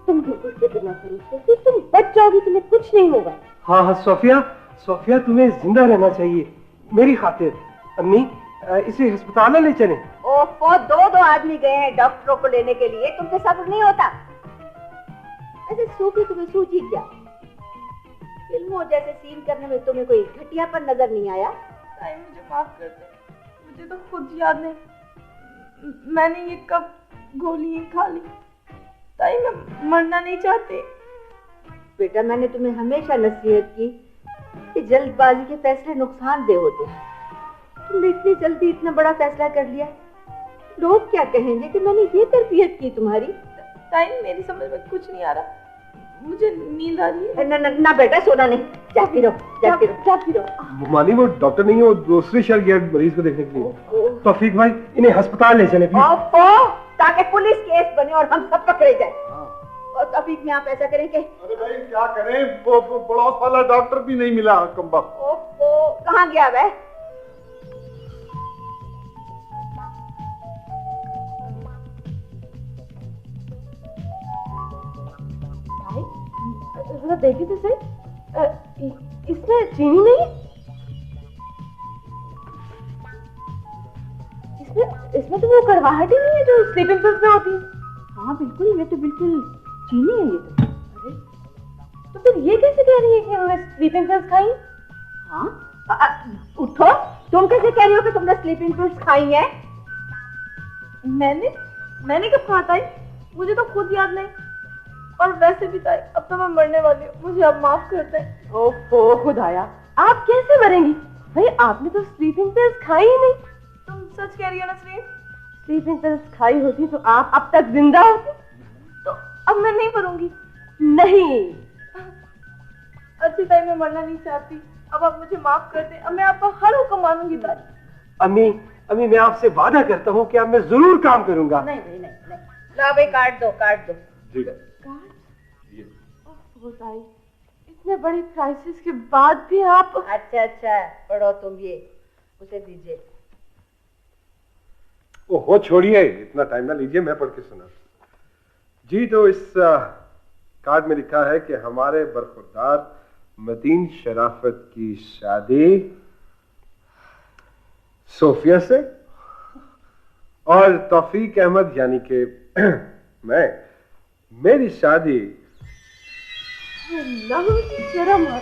तुम बिल्कुल फिक्र ना करो, तुम बच जाओगी, तुम्हें कुछ नहीं होगा। हाँ सोफिया तुम्हें जिंदा रहना चाहिए मेरी खातिर। अम्मी इसे अस्पताल ले चलें। ओहो 2 आदमी गए हैं डॉक्टरों को लेने के लिए, तुमसे सब्र नहीं होता। ऐसे सोफी तुम्हें सूझी क्या? फिल्मों जैसे सीन करने में तुम्हें कोई घटियापन नजर नहीं आया? ताई मुझे माफ कर दे, मुझे तो खुद याद नहीं मैंने ये कब गोलियां खा ली। ताई मैं मरना नहीं चाहती। बेटा, मैंने तुम्हें हमेशा नसीहत की कि जल्दबाजी के फैसले नुकसानदेह होते हैं। तुमने इतनी जल्दी इतना बड़ा फैसला कर लिया, लोग क्या कहेंगे कि मैंने ये तरबियत की तुम्हारी। ताई मेरी समझ में कुछ नहीं आ रहा, मुझे नींद आ रही है। ना बेटा, सोना नहीं, जाती रहो। मानी, वो डॉक्टर नहीं है, वो दूसरे शहर गया मरीज को देखने के लिए। तौफीक भाई, इन्हें अस्पताल ले चले ताकि पुलिस केस बने और हम सब पकड़े जाए। और तौफीक में आप ऐसा करें कि अरे भाई क्या करें, वो पड़ोस वाला डॉक्टर भी नहीं मिला कमबख्त। कहाँ गया वह? जरा देखिए तो सही, इसमें चीनी नहीं, इसमें तो वो कड़वाहट ही नहीं है जो स्लीपिंग पिल्स में होती है। हाँ बिल्कुल, ये तो बिल्कुल चीनी है ये तो। अरे तो फिर ये कैसे कह रही है कि हमने स्लीपिंग पिल्स खाई? हाँ, उठो, तुम कैसे कह रही हो कि तुमने स्लीपिंग पिल्स खाई है? मैंने कब कहा ताई? मुझे तो खुद याद नहीं। और वैसे भी ताई, अब तो मैं मरने वाली हूँ, मुझे अब माफ कर दें। ओहो खुदाया, आप कैसे मरेंगी भाई? आपने तो स्लीपिंग पिल्स खाई ही नहीं। तुम सच कह रही हो नसरीन? स्लीपिंग पिल्स खाई होती तो आप अब तक जिंदा होती। तो अब मैं नहीं मरूंगी। नहीं अच्छी ताई, मैं मरना नहीं चाहती, अब आप मुझे माफ कर दें। अब मैं आपका हर हुक्म मानूंगी ताई। अम्मी, मैं आपसे वादा करता हूँ कि अब मैं जरूर काम करूंगा। नहीं, ला भाई, काट दो। जी ताई, इतने बड़े क्राइसिस के बाद भी आप। अच्छा, पढ़ो तुम, ये उसे दीजिए। ओहो छोड़िए, इतना टाइम ना लीजिए, मैं पढ़ के सुना जी। तो इस कार्ड में लिखा है कि हमारे बरखुरदार मतीन शराफत की शादी सोफिया से और तौफीक अहमद यानी कि मेरी शादी शर्म है।